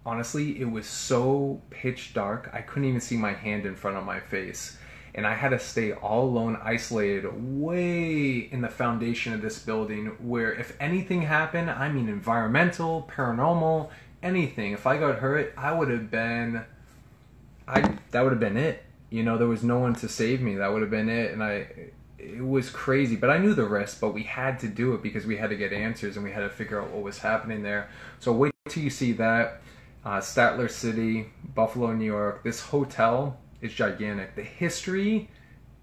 honestly, it was so pitch dark, I couldn't even see my hand in front of my face. And I had to stay all alone, isolated, way in the foundation of this building, where if anything happened, I mean environmental, paranormal, anything, if I got hurt, that would have been it. You know, there was no one to save me. That would have been it. And it was crazy. But I knew the risk, but we had to do it because we had to get answers and we had to figure out what was happening there. So wait till you see that. Statler City, Buffalo, New York. This hotel is gigantic. The history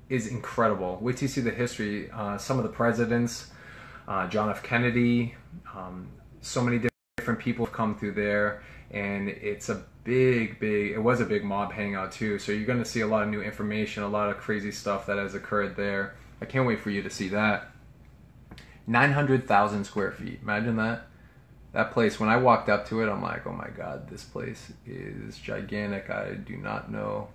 is incredible. Wait till you see the history. Some of the presidents, John F. Kennedy, so many different people have come through there, and it was a big mob hangout too. So you're going to see a lot of new information, a lot of crazy stuff that has occurred there. I can't wait for you to see that. 900,000 square feet. Imagine that. That place, when I walked up to it, I'm like, oh my God, this place is gigantic. I do not know.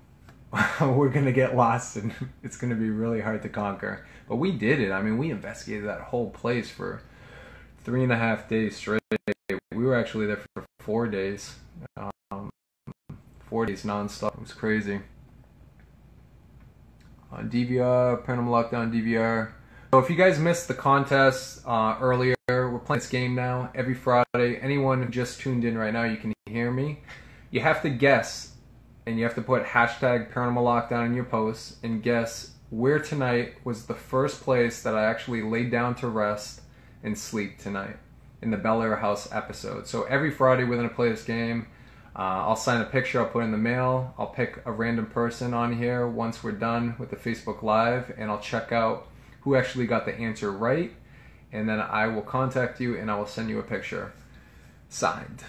We're going to get lost and it's going to be really hard to conquer. But we did it. I mean, we investigated that whole place for 3.5 days straight. We were actually there for 4 days. 4 days nonstop. It was crazy. On DVR, Paranormal Lockdown DVR. So if you guys missed the contest earlier, we're playing this game now every Friday. Anyone who just tuned in right now, you can hear me. You have to guess. And you have to put hashtag Paranormal Lockdown in your posts and guess where tonight was the first place that I actually laid down to rest and sleep tonight in the Bel Air House episode. So every Friday we're going to play this game. I'll sign a picture, I'll put it in the mail. I'll pick a random person on here once we're done with the Facebook Live, and I'll check out who actually got the answer right. And then I will contact you and I will send you a picture signed.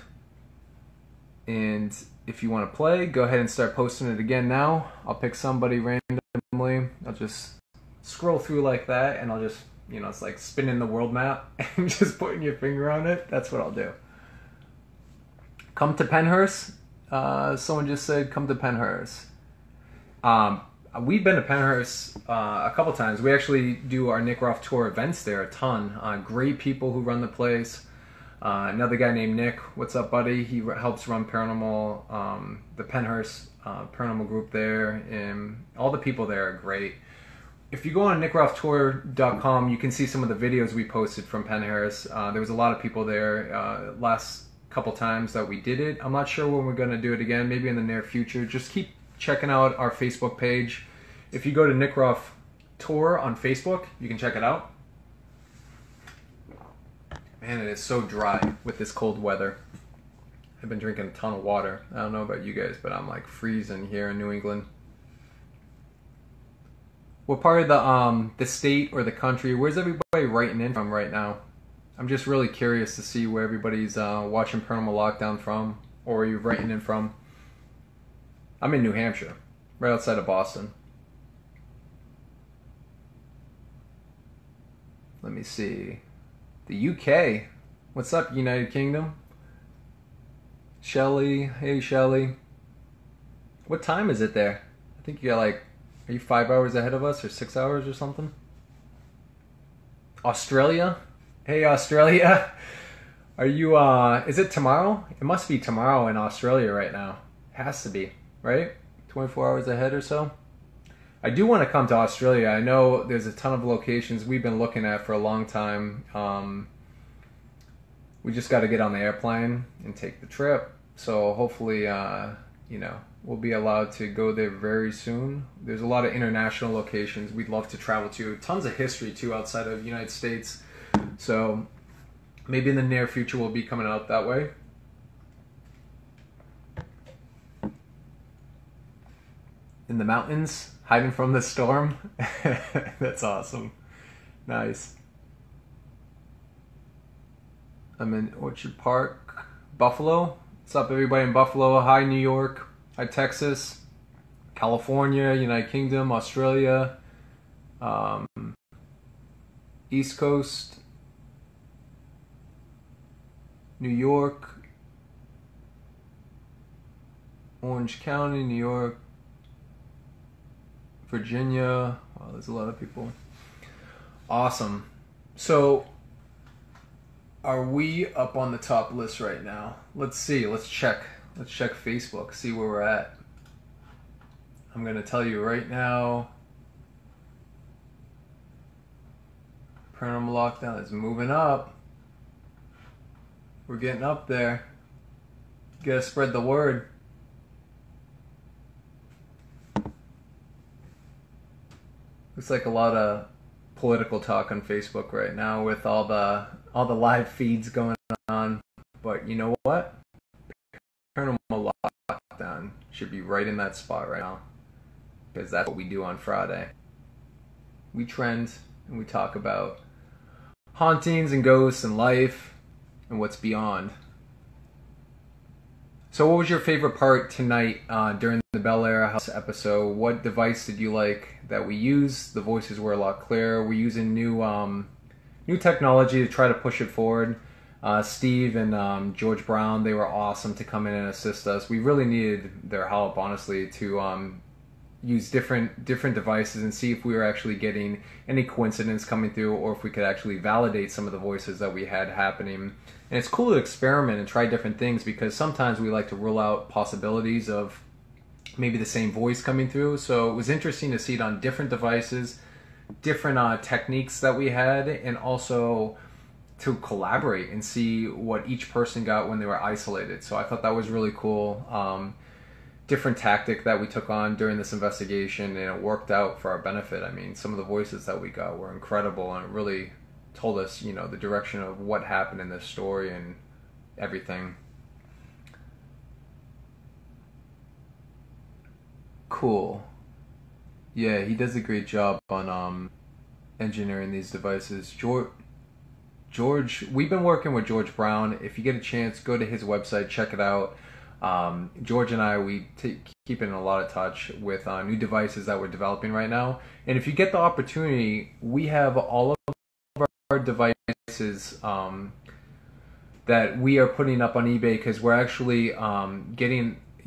And if you want to play, go ahead and start posting it again now. I'll pick somebody randomly. I'll just scroll through like that, and I'll just, you know, it's like spinning the world map and just putting your finger on it. That's what I'll do. Come to Penhurst. Someone just said, come to Penhurst. We've been to Penhurst a couple times. We actually do our Nick Groff tour events there a ton. Great people who run the place. Another guy named Nick. What's up, buddy? He helps run paranormal, the Penhurst paranormal group there, and all the people there are great. If you go on nickgrofftour.com, you can see some of the videos we posted from Penhurst. There was a lot of people there last couple times that we did it. I'm not sure when we're going to do it again, maybe in the near future. Just keep checking out our Facebook page. If you go to Nick Groff Tour on Facebook, you can check it out. Man, it is so dry with this cold weather. I've been drinking a ton of water. I don't know about you guys, but I'm like freezing here in New England. What part of the state or the country, where's everybody writing in from right now? I'm just really curious to see where everybody's watching Paranormal Lockdown from, or where you're writing in from. I'm in New Hampshire, right outside of Boston. Let me see. The UK. What's up, United Kingdom? Shelly. Hey, Shelly. What time is it there? I think you got like, are you 5 hours ahead of us or 6 hours or something? Australia? Hey, Australia. Are you, is it tomorrow? It must be tomorrow in Australia right now. Has to be, right? 24 hours ahead or so. I do want to come to Australia. I know there's a ton of locations we've been looking at for a long time. We just got to get on the airplane and take the trip. So hopefully, you know, we'll be allowed to go there very soon. There's a lot of international locations we'd love to travel to. Tons of history too outside of the United States. So maybe in the near future we'll be coming out that way. In the mountains, hiding from the storm. That's awesome. Nice. I'm in Orchard Park, Buffalo. What's up, everybody in Buffalo? Hi, New York. Hi, Texas. California, United Kingdom, Australia. East Coast. New York. Orange County, New York. Virginia. Wow, there's a lot of people. Awesome. So, are we up on the top list right now? Let's see. Let's check. Let's check Facebook. See where we're at. I'm going to tell you right now. Paranormal Lockdown is moving up. We're getting up there. You gotta spread the word. Looks like a lot of political talk on Facebook right now with all the live feeds going on. But you know what? Paranormal Lockdown should be right in that spot right now, because that's what we do on Friday. We trend and we talk about hauntings and ghosts and life and what's beyond. So what was your favorite part tonight during the Bel Air House episode? What device did you like that we used? The voices were a lot clearer. We're using new technology to try to push it forward. Steve and George Brown, they were awesome to come in and assist us. We really needed their help, honestly, to use different devices and see if we were actually getting any coincidence coming through, or if we could actually validate some of the voices that we had happening. And it's cool to experiment and try different things, because sometimes we like to rule out possibilities of maybe the same voice coming through. So it was interesting to see it on different devices, different techniques that we had, and also to collaborate and see what each person got when they were isolated. So I thought that was really cool. Different tactic that we took on during this investigation, and it worked out for our benefit. I mean, some of the voices that we got were incredible, and it really told us, you know, the direction of what happened in this story and everything. Cool. Yeah, he does a great job on engineering these devices. George, we've been working with George Brown. If you get a chance, go to his website, check it out. George and I, we keep in a lot of touch with new devices that we're developing right now. And if you get the opportunity, we have all of our devices that we are putting up on eBay because we're actually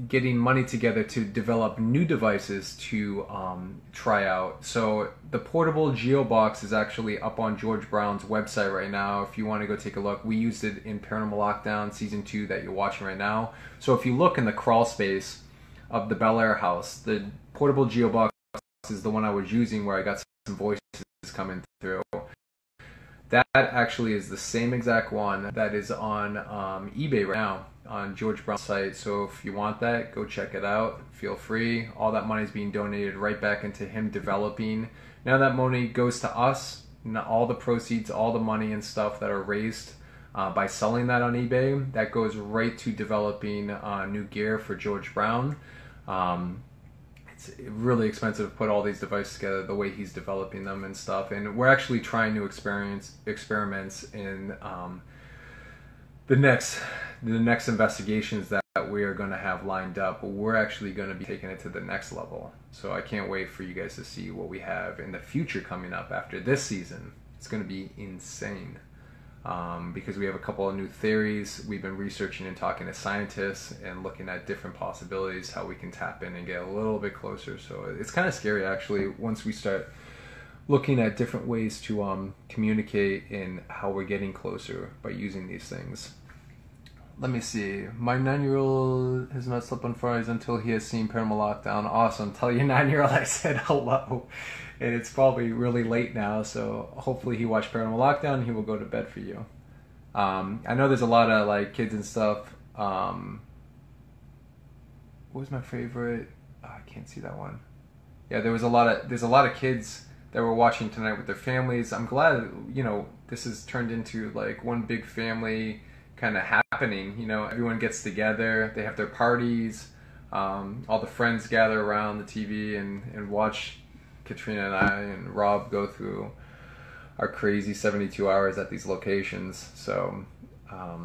getting money together to develop new devices to try out. So the portable GeoBox is actually up on George Brown's website right now. If you want to go take a look, we used it in Paranormal Lockdown Season 2 that you're watching right now. So if you look in the crawl space of the Bel Air house, the portable GeoBox is the one I was using where I got some voices coming through. That actually is the same exact one that is on eBay right now on George Brown's site. So if you want that, go check it out. Feel free. All that money is being donated right back into him developing. Now that money goes to us. All the proceeds, all the money and stuff that are raised by selling that on eBay, that goes right to developing new gear for George Brown. It's really expensive to put all these devices together the way he's developing them and stuff. And we're actually trying new experiments in the next investigations that we are going to have lined up. We're actually going to be taking it to the next level. So I can't wait for you guys to see what we have in the future coming up after this season. It's going to be insane. Because we have a couple of new theories. We've been researching and talking to scientists and looking at different possibilities, how we can tap in and get a little bit closer. So it's kind of scary, actually, once we start looking at different ways to communicate and how we're getting closer by using these things. Let me see. My 9-year-old has not slept on Fridays until he has seen Paranormal Lockdown. Awesome. Tell your 9-year-old I said hello. And it's probably really late now, so hopefully he watched Paranormal Lockdown and he will go to bed for you. I know there's a lot of like kids and stuff. What was my favorite? Oh, I can't see that one. Yeah, there's a lot of kids that were watching tonight with their families. I'm glad, this has turned into like one big family kind of happening. Everyone gets together, they have their parties, all the friends gather around the TV and watch Katrina and I and Rob go through our crazy 72 hours at these locations. So I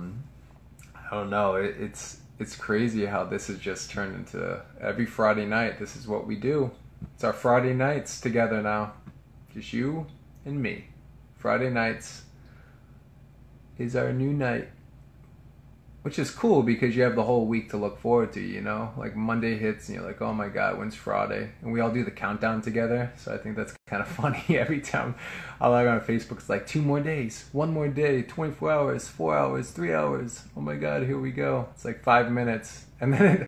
don't know, it's crazy how this has just turned into every Friday night. This is what we do. It's our Friday nights together now, just you and me. Friday nights is our new night. Which is cool because you have the whole week to look forward to, Like Monday hits and you're like, oh my God, when's Friday? And we all do the countdown together. So I think that's kind of funny every time I log on Facebook. It's like 2 more days, 1 more day, 24 hours, 4 hours, 3 hours. Oh my God, here we go. It's like 5 minutes. And then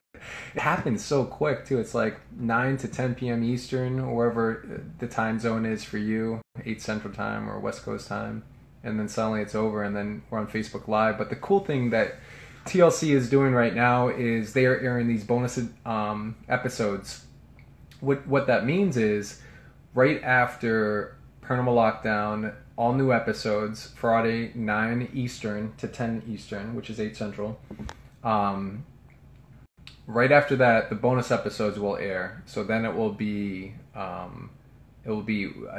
it happens so quick too. It's like 9 to 10 p.m. Eastern, or wherever the time zone is for you, 8 Central Time or West Coast time. And then suddenly it's over and then we're on Facebook Live. But the cool thing that TLC is doing right now is they are airing these bonus episodes. What that means is right after Paranormal Lockdown, all new episodes, Friday 9 Eastern to 10 Eastern, which is 8 Central. Right after that, the bonus episodes will air. So then it will be a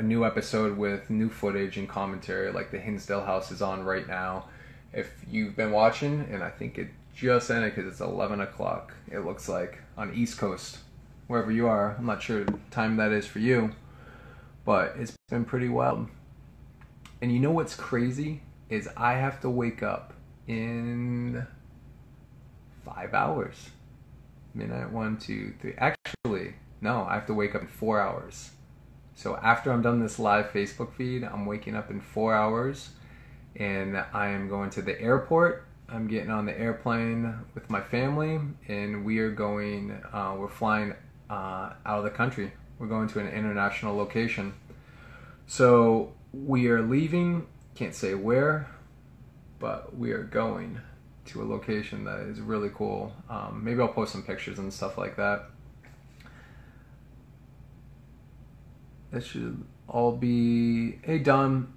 new episode with new footage and commentary, like the Hinsdale House is on right now. If you've been watching, and I think it just ended because it's 11 o'clock, it looks like, on East Coast, wherever you are. I'm not sure what time that is for you, but it's been pretty wild. And you know what's crazy is I have to wake up in 5 hours. Midnight, 1, 2, 3. Actually, no, I have to wake up in 4 hours. So after I'm done this live Facebook feed, I'm waking up in 4 hours. And I am going to the airport. I'm getting on the airplane with my family, and we are going, we're flying out of the country. We're going to an international location. So we are leaving, can't say where, but we are going to a location that is really cool. Maybe I'll post some pictures and stuff like that. That should all be, hey Don,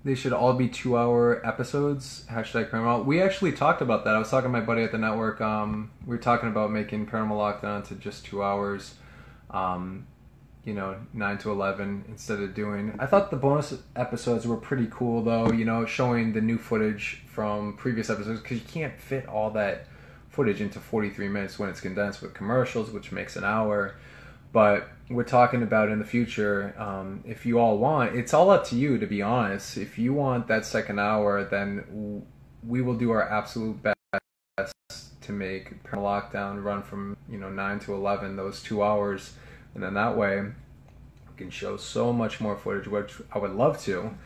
they should all be 2-hour episodes. #Paranormal. We actually talked about that. I was talking to my buddy at the network. We were talking about making Paranormal Lockdown to just 2 hours. 9 to 11 instead of doing. I thought the bonus episodes were pretty cool though. Showing the new footage from previous episodes because you can't fit all that footage into 43 minutes when it's condensed with commercials, which makes an hour. But we're talking about in the future, if you all want, it's all up to you, to be honest. If you want that second hour, then we will do our absolute best to make Paranormal Lockdown run from 9 to 11, those 2 hours, and then that way we can show so much more footage, which I would love to.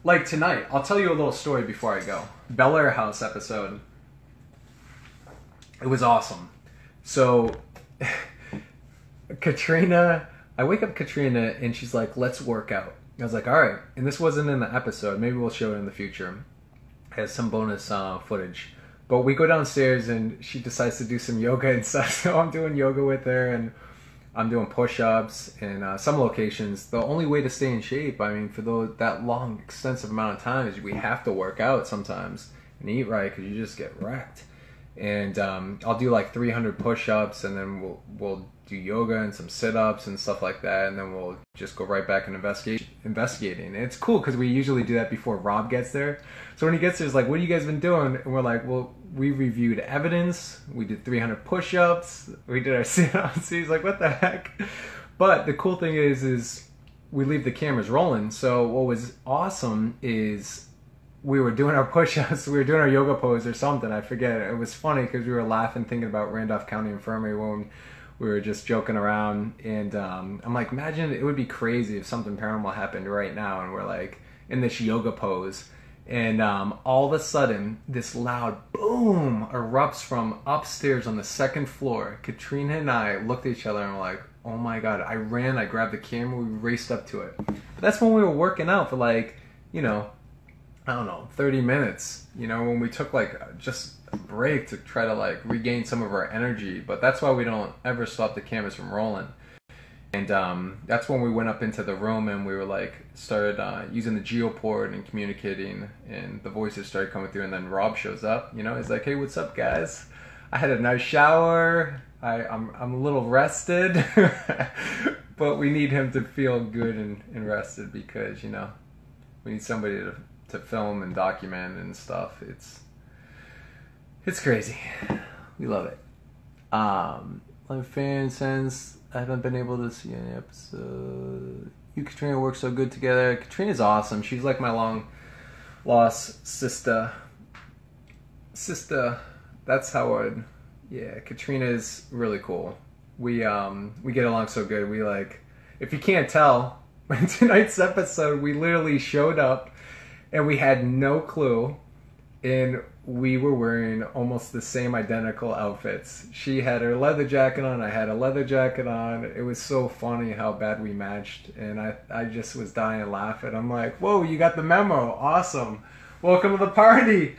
Like tonight, I'll tell you a little story before I go. Bel Air House episode. It was awesome. So Katrina, I wake up Katrina and she's like, let's work out. I was like, all right. And this wasn't in the episode. Maybe we'll show it in the future. It has some bonus footage. But we go downstairs and she decides to do some yoga and stuff. So I'm doing yoga with her and I'm doing push-ups and some locations. The only way to stay in shape, I mean, for that long, extensive amount of time is we have to work out sometimes and eat right because you just get wrecked. And I'll do like 300 push-ups and then we'll do yoga and some sit-ups and stuff like that, and then we'll just go right back and investigating. And it's cool because we usually do that before Rob gets there. So when he gets there, he's like, what have you guys been doing? And we're like, well, we reviewed evidence, we did 300 push-ups, we did our sit-ups. He's like, what the heck? But the cool thing is we leave the cameras rolling. So what was awesome is we were doing our push-ups, we were doing our yoga pose or something, I forget. It was funny because we were laughing thinking about Randolph County Infirmary when we were just joking around, and I'm like, imagine, it would be crazy if something paranormal happened right now and we're like in this yoga pose, and all of a sudden this loud boom erupts from upstairs on the second floor. Katrina and I looked at each other and we're like, oh my god. I ran, I grabbed the camera, we raced up to it. But that's when we were working out for like, I don't know, 30 minutes, when we took like just a break to try to like regain some of our energy. But that's why we don't ever stop the cameras from rolling. And that's when we went up into the room and we were like, started using the geoport and communicating, and the voices started coming through, and then Rob shows up, he's like, hey, what's up guys? I had a nice shower, I'm a little rested, but we need him to feel good and rested because, we need somebody to film and document and stuff. It's crazy. We love it. My fan since I haven't been able to see any episode. You and Katrina work so good together. Katrina's awesome. She's like my long lost sister. That's how Katrina's really cool. We get along so good. We like, if you can't tell, in tonight's episode we literally showed up and we had no clue, and we were wearing almost the same identical outfits. She had her leather jacket on, I had a leather jacket on. It was so funny how bad we matched, and I just was dying laughing. I'm like, whoa, you got the memo, awesome, welcome to the party.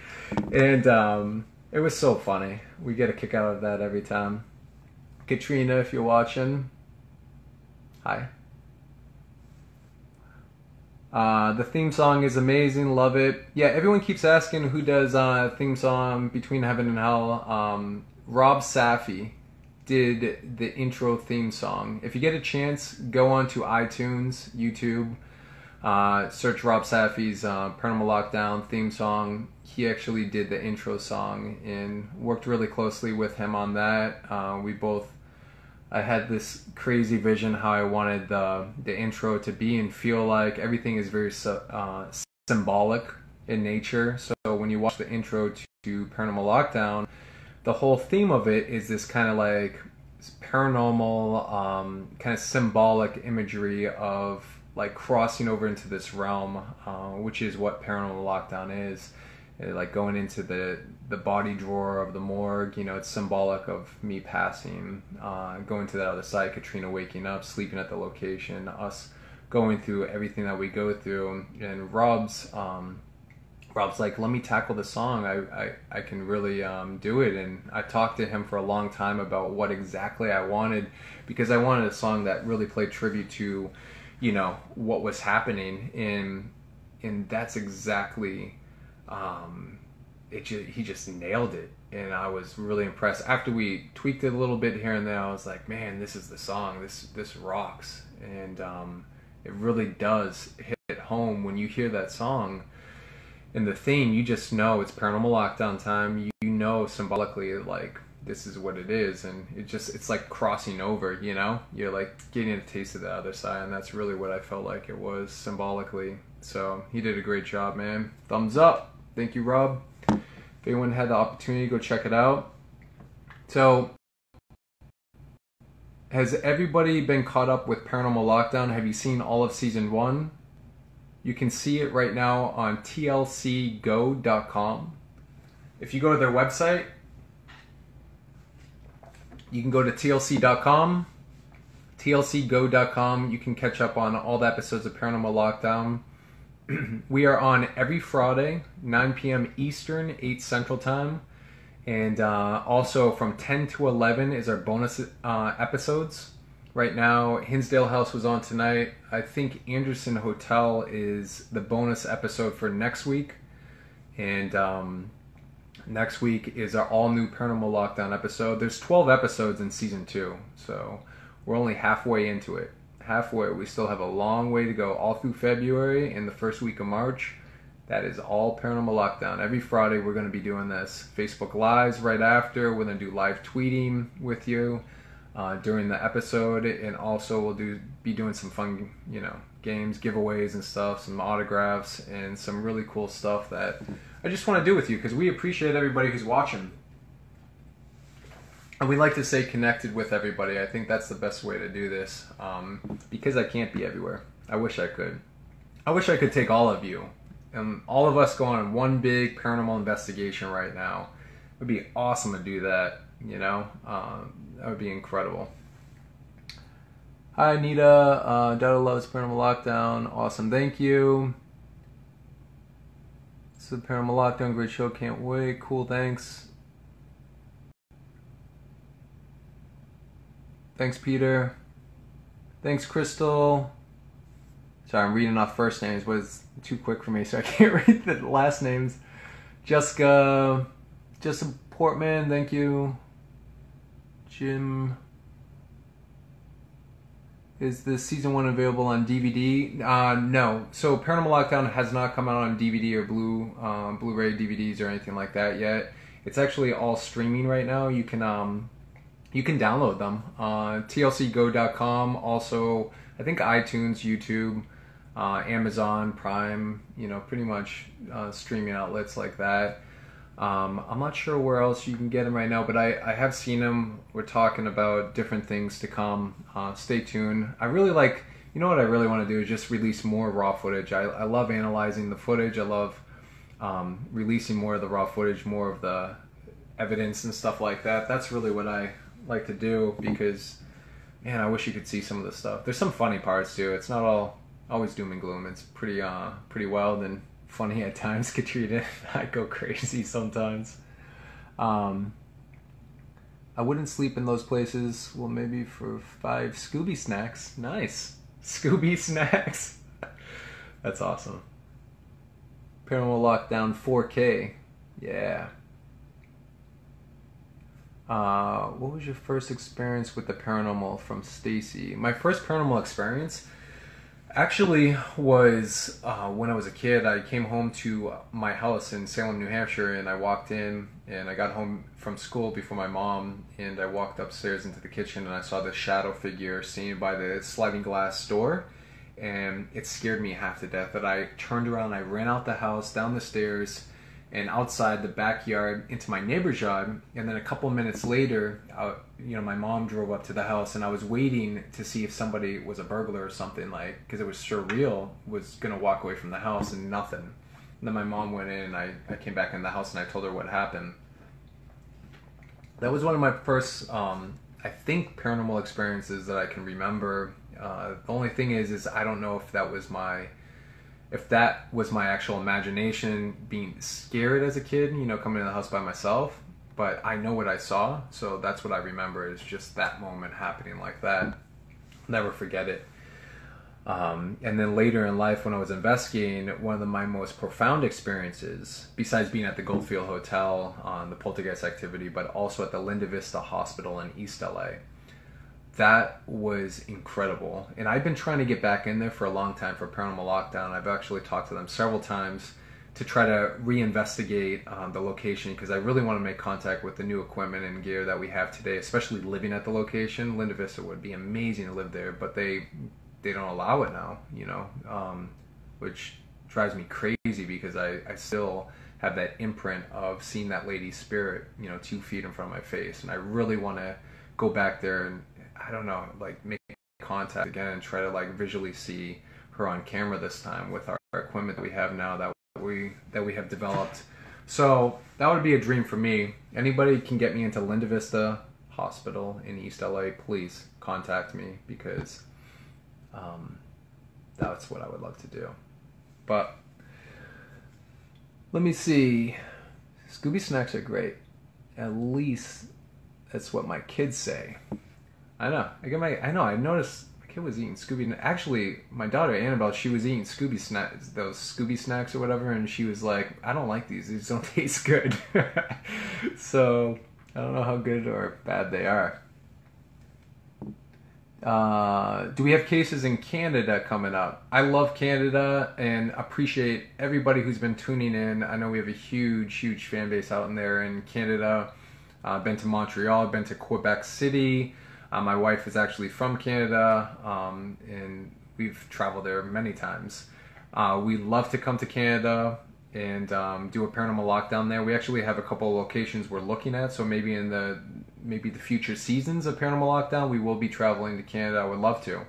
And it was so funny. We get a kick out of that every time. Katrina, if you're watching, hi. The theme song is amazing, love it. Yeah, everyone keeps asking who does theme song Between Heaven and Hell. Rob Safi did the intro theme song. If you get a chance, go on to iTunes, YouTube, search Rob Safi's Paranormal Lockdown theme song. He actually did the intro song and worked really closely with him on that. I had this crazy vision how I wanted the intro to be and feel like. Everything is very symbolic in nature. So when you watch the intro to Paranormal Lockdown, the whole theme of it is this kind of like paranormal, kind of symbolic imagery of like crossing over into this realm, which is what Paranormal Lockdown is. Like going into the body drawer of the morgue, it's symbolic of me passing, going to that other side, Katrina waking up, sleeping at the location, us going through everything that we go through. And Rob's like, let me tackle the song. I can really do it. And I talked to him for a long time about what exactly I wanted, because I wanted a song that really played tribute to, what was happening. And that's exactly. He just nailed it, and I was really impressed. After we tweaked it a little bit here and there, I was like, man, this is the song. This rocks, and it really does hit home when you hear that song. And the theme, you just know it's Paranormal Lockdown time. You know symbolically, like, this is what it is, and it's like crossing over, you know? You're like getting a taste of the other side, and that's really what I felt like it was symbolically. So he did a great job, man. Thumbs up. Thank you, Rob. If anyone had the opportunity, go check it out. So, has everybody been caught up with Paranormal Lockdown? Have you seen all of season 1? You can see it right now on tlcgo.com. If you go to their website, you can go to tlc.com, tlcgo.com. You can catch up on all the episodes of Paranormal Lockdown. We are on every Friday, 9 p.m. Eastern, 8 Central Time. And also from 10 to 11 is our bonus episodes. Right now, Hinsdale House was on tonight. I think Anderson Hotel is the bonus episode for next week. And next week is our all-new Paranormal Lockdown episode. There's 12 episodes in Season 2, so we're only halfway into it. Halfway. We still have a long way to go all through February and the first week of March. That is all Paranormal Lockdown. Every Friday we're going to be doing this. Facebook Lives right after. We're going to do live tweeting with you during the episode. And also we'll be doing some fun, you know, games, giveaways and stuff, some autographs, and some really cool stuff that I just want to do with you because we appreciate everybody who's watching. And we like to stay connected with everybody. I think that's the best way to do this because I can't be everywhere. I wish I could. I wish I could take all of you and all of us go on one big paranormal investigation right now. It would be awesome to do that, you know? That would be incredible. Hi, Anita. Dada loves Paranormal Lockdown. Awesome. Thank you. This is Paranormal Lockdown. Great show. Can't wait. Cool. Thanks. Thanks, Peter. Thanks, Crystal. Sorry, I'm reading off first names, but it's too quick for me, so I can't read the last names. Jessica Portman, thank you. Jim. Is the season 1 available on DVD? No. So Paranormal Lockdown has not come out on DVD or Blu-ray DVDs or anything like that yet. It's actually all streaming right now. You can download them on tlcgo.com. Also, I think iTunes, YouTube, Amazon Prime, you know, pretty much streaming outlets like that. I'm not sure where else you can get them right now, but I have seen them. We're talking about different things to come. Stay tuned. I really like, you know what I really want to do is just release more raw footage. I love analyzing the footage. I love releasing more of the raw footage, more of the evidence and stuff like that. That's really what I like to do because, man, I wish you could see some of the stuff. There's some funny parts too. It's not always doom and gloom. It's pretty wild and funny at times, Katrina. I go crazy sometimes. I wouldn't sleep in those places. Well, maybe for 5 Scooby snacks. Nice. Scooby snacks. That's awesome. Paranormal Lockdown 4K. Yeah. What was your first experience with the paranormal? From Stacy. My first paranormal experience actually was when I was a kid. I came home to my house in Salem, New Hampshire, and I walked in, and I got home from school before my mom, and I walked upstairs into the kitchen, and I saw this shadow figure seen by the sliding glass door, and it scared me half to death. That I turned around, I ran out the house, down the stairs, and outside the backyard into my neighbor's yard. And then a couple minutes later, my mom drove up to the house, and I was waiting to see if somebody was a burglar or something, like, because it was surreal, was gonna walk away from the house and nothing. And then my mom went in, and I came back in the house, and I told her what happened. That was one of my first, I think, paranormal experiences that I can remember. The only thing is I don't know if that was my actual imagination being scared as a kid, you know, coming in the house by myself. But I know what I saw, so that's what I remember, is just that moment happening like that. Never forget it. And then later in life, when I was investigating, one of my most profound experiences, besides being at the Goldfield Hotel on the poltergeist activity, but also at the Linda Vista Hospital in East LA. That was incredible. And I've been trying to get back in there for a long time for Paranormal Lockdown. I've actually talked to them several times to try to reinvestigate the location, because I really want to make contact with the new equipment and gear that we have today, especially living at the location. Linda Vista would be amazing to live there, but they don't allow it now, you know, which drives me crazy, because I still have that imprint of seeing that lady's spirit, you know, 2 feet in front of my face. And I really want to go back there and, I don't know, like make contact again and try to like visually see her on camera this time with our equipment that we have now that we have developed. So that would be a dream for me. Anybody can get me into Linda Vista Hospital in East LA, please contact me, because that's what I would love to do. But let me see. Scooby snacks are great. At least that's what my kids say. I know. I noticed my kid was eating Scooby. Actually, my daughter Annabelle, she was eating Scooby snacks, those Scooby snacks or whatever, and she was like, "I don't like these. These don't taste good." So I don't know how good or bad they are. Do we have cases in Canada coming up? I love Canada and appreciate everybody who's been tuning in. I know we have a huge fan base out in there in Canada. Been to Montreal, been to Quebec City. My wife is actually from Canada, and we've traveled there many times. We love to come to Canada and do a paranormal lockdown there. We actually have a couple of locations we're looking at, so maybe in the future seasons of paranormal lockdown, we will be traveling to Canada. I would love to.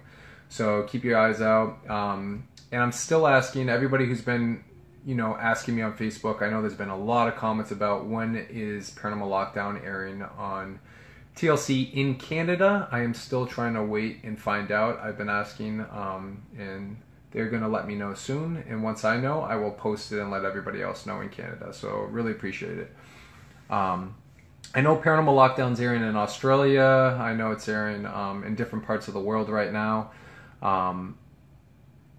So keep your eyes out. And I'm still asking everybody who's been, you know, asking me on Facebook. I know there's been a lot of comments about when is paranormal lockdown airing on TLC in Canada. I am still trying to wait and find out. I've been asking, and they're going to let me know soon. And once I know, I will post it and let everybody else know in Canada. So really appreciate it. I know Paranormal Lockdown's airing in Australia. I know it's airing in different parts of the world right now.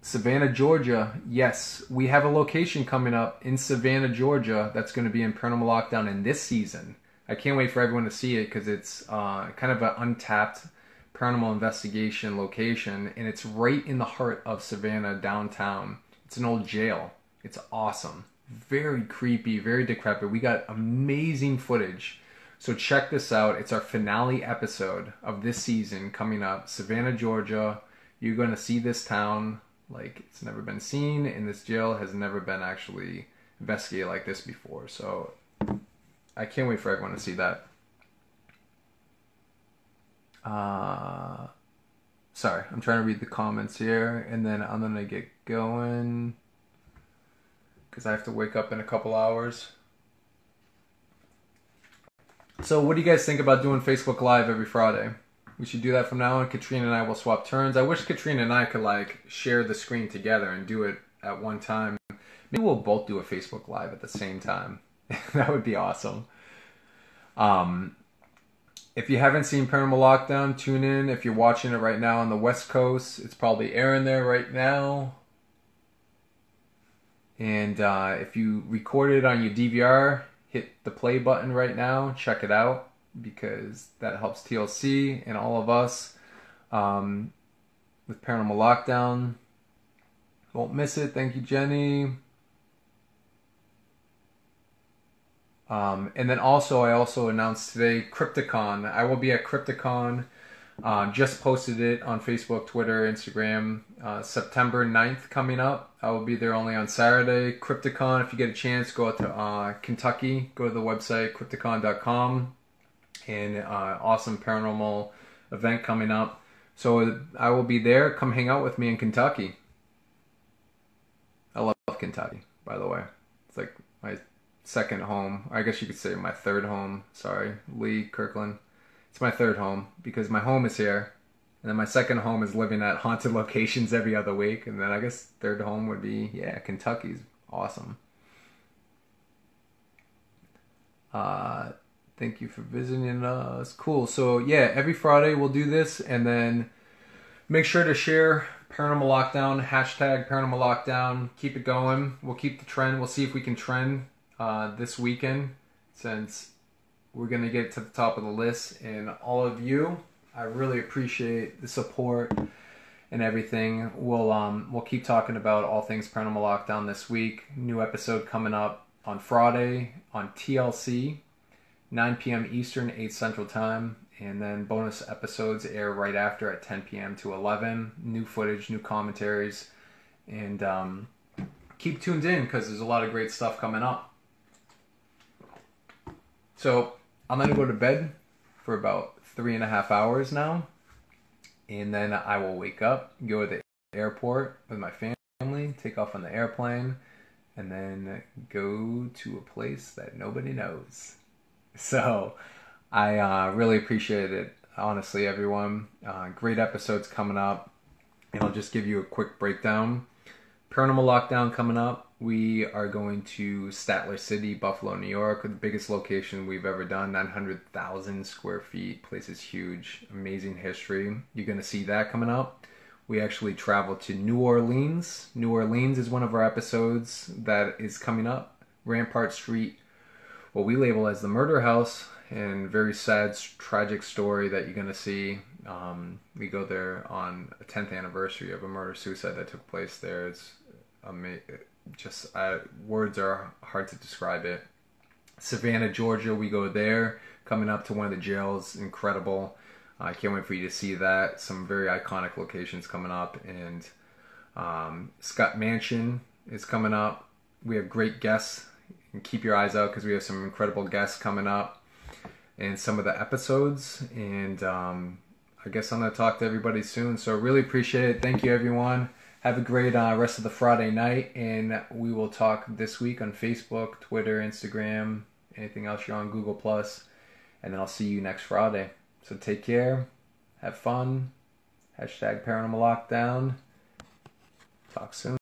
Savannah, Georgia. Yes, we have a location coming up in Savannah, Georgia that's going to be in Paranormal Lockdown in this season. I can't wait for everyone to see it, because it's kind of an untapped paranormal investigation location, and it's right in the heart of Savannah downtown. It's an old jail. It's awesome. Very creepy, very decrepit. We got amazing footage. So check this out. It's our finale episode of this season coming up. Savannah, Georgia. You're going to see this town like it's never been seen, and this jail has never been actually investigated like this before. So I can't wait for everyone to see that. Sorry, I'm trying to read the comments here, and then I'm going to get going, because I have to wake up in a couple hours. So what do you guys think about doing Facebook Live every Friday? We should do that from now on. Katrina and I will swap turns. I wish Katrina and I could like share the screen together and do it at one time. Maybe we'll both do a Facebook Live at the same time. That would be awesome. If you haven't seen Paranormal Lockdown, tune in. If you're watching it right now on the West Coast, it's probably airing there right now. And if you record it on your DVR, hit the play button right now. Check it out, because that helps TLC and all of us with Paranormal Lockdown. Won't miss it. Thank you, Jenny. And then also, I also announced today Crypticon. I will be at Crypticon. Just posted it on Facebook, Twitter, Instagram. September 9th coming up. I will be there only on Saturday. Crypticon, if you get a chance, go out to Kentucky. Go to the website, crypticon.com. And awesome paranormal event coming up. So I will be there. Come hang out with me in Kentucky. I love Kentucky, by the way. It's like my second home. I guess you could say my third home. Sorry, Lee, Kirkland. It's my third home, because my home is here. And then my second home is living at haunted locations every other week. And then I guess third home would be, yeah, Kentucky's awesome. Thank you for visiting us. Cool. So yeah, every Friday we'll do this, and then make sure to share Paranormal Lockdown, hashtag Paranormal Lockdown. Keep it going. We'll keep the trend. We'll see if we can trend this weekend, since we're going to get to the top of the list. And all of you, I really appreciate the support and everything. We'll keep talking about all things Paranormal Lockdown this week. New episode coming up on Friday on TLC, 9 p.m. Eastern, 8 Central Time. And then bonus episodes air right after at 10 p.m. to 11. New footage, new commentaries. And keep tuned in because there's a lot of great stuff coming up. So I'm going to go to bed for about 3.5 hours now. And then I will wake up, go to the airport with my family, take off on the airplane, and then go to a place that nobody knows. So I really appreciate it, honestly, everyone. Great episodes coming up. And I'll just give you a quick breakdown. Paranormal Lockdown coming up. We are going to Statler City, Buffalo, New York, the biggest location we've ever done, 900,000 square feet. Place is huge, amazing history. You're going to see that coming up. We actually travel to New Orleans. New Orleans is one of our episodes that is coming up. Rampart Street, what we label as the murder house, and very sad, tragic story that you're going to see. We go there on a 10th anniversary of a murder-suicide that took place there. It's amazing. Words are hard to describe it. Savannah, Georgia, we go there. Coming up to one of the jails, incredible. I can't wait for you to see that. Some very iconic locations coming up. And Scott Mansion is coming up. We have great guests. And keep your eyes out because we have some incredible guests coming up in some of the episodes. And I guess I'm going to talk to everybody soon. So really appreciate it. Thank you, everyone. Have a great rest of the Friday night. And we will talk this week on Facebook, Twitter, Instagram, anything else you're on, Google+. And then I'll see you next Friday. So take care. Have fun. #Paranormal Lockdown. Talk soon.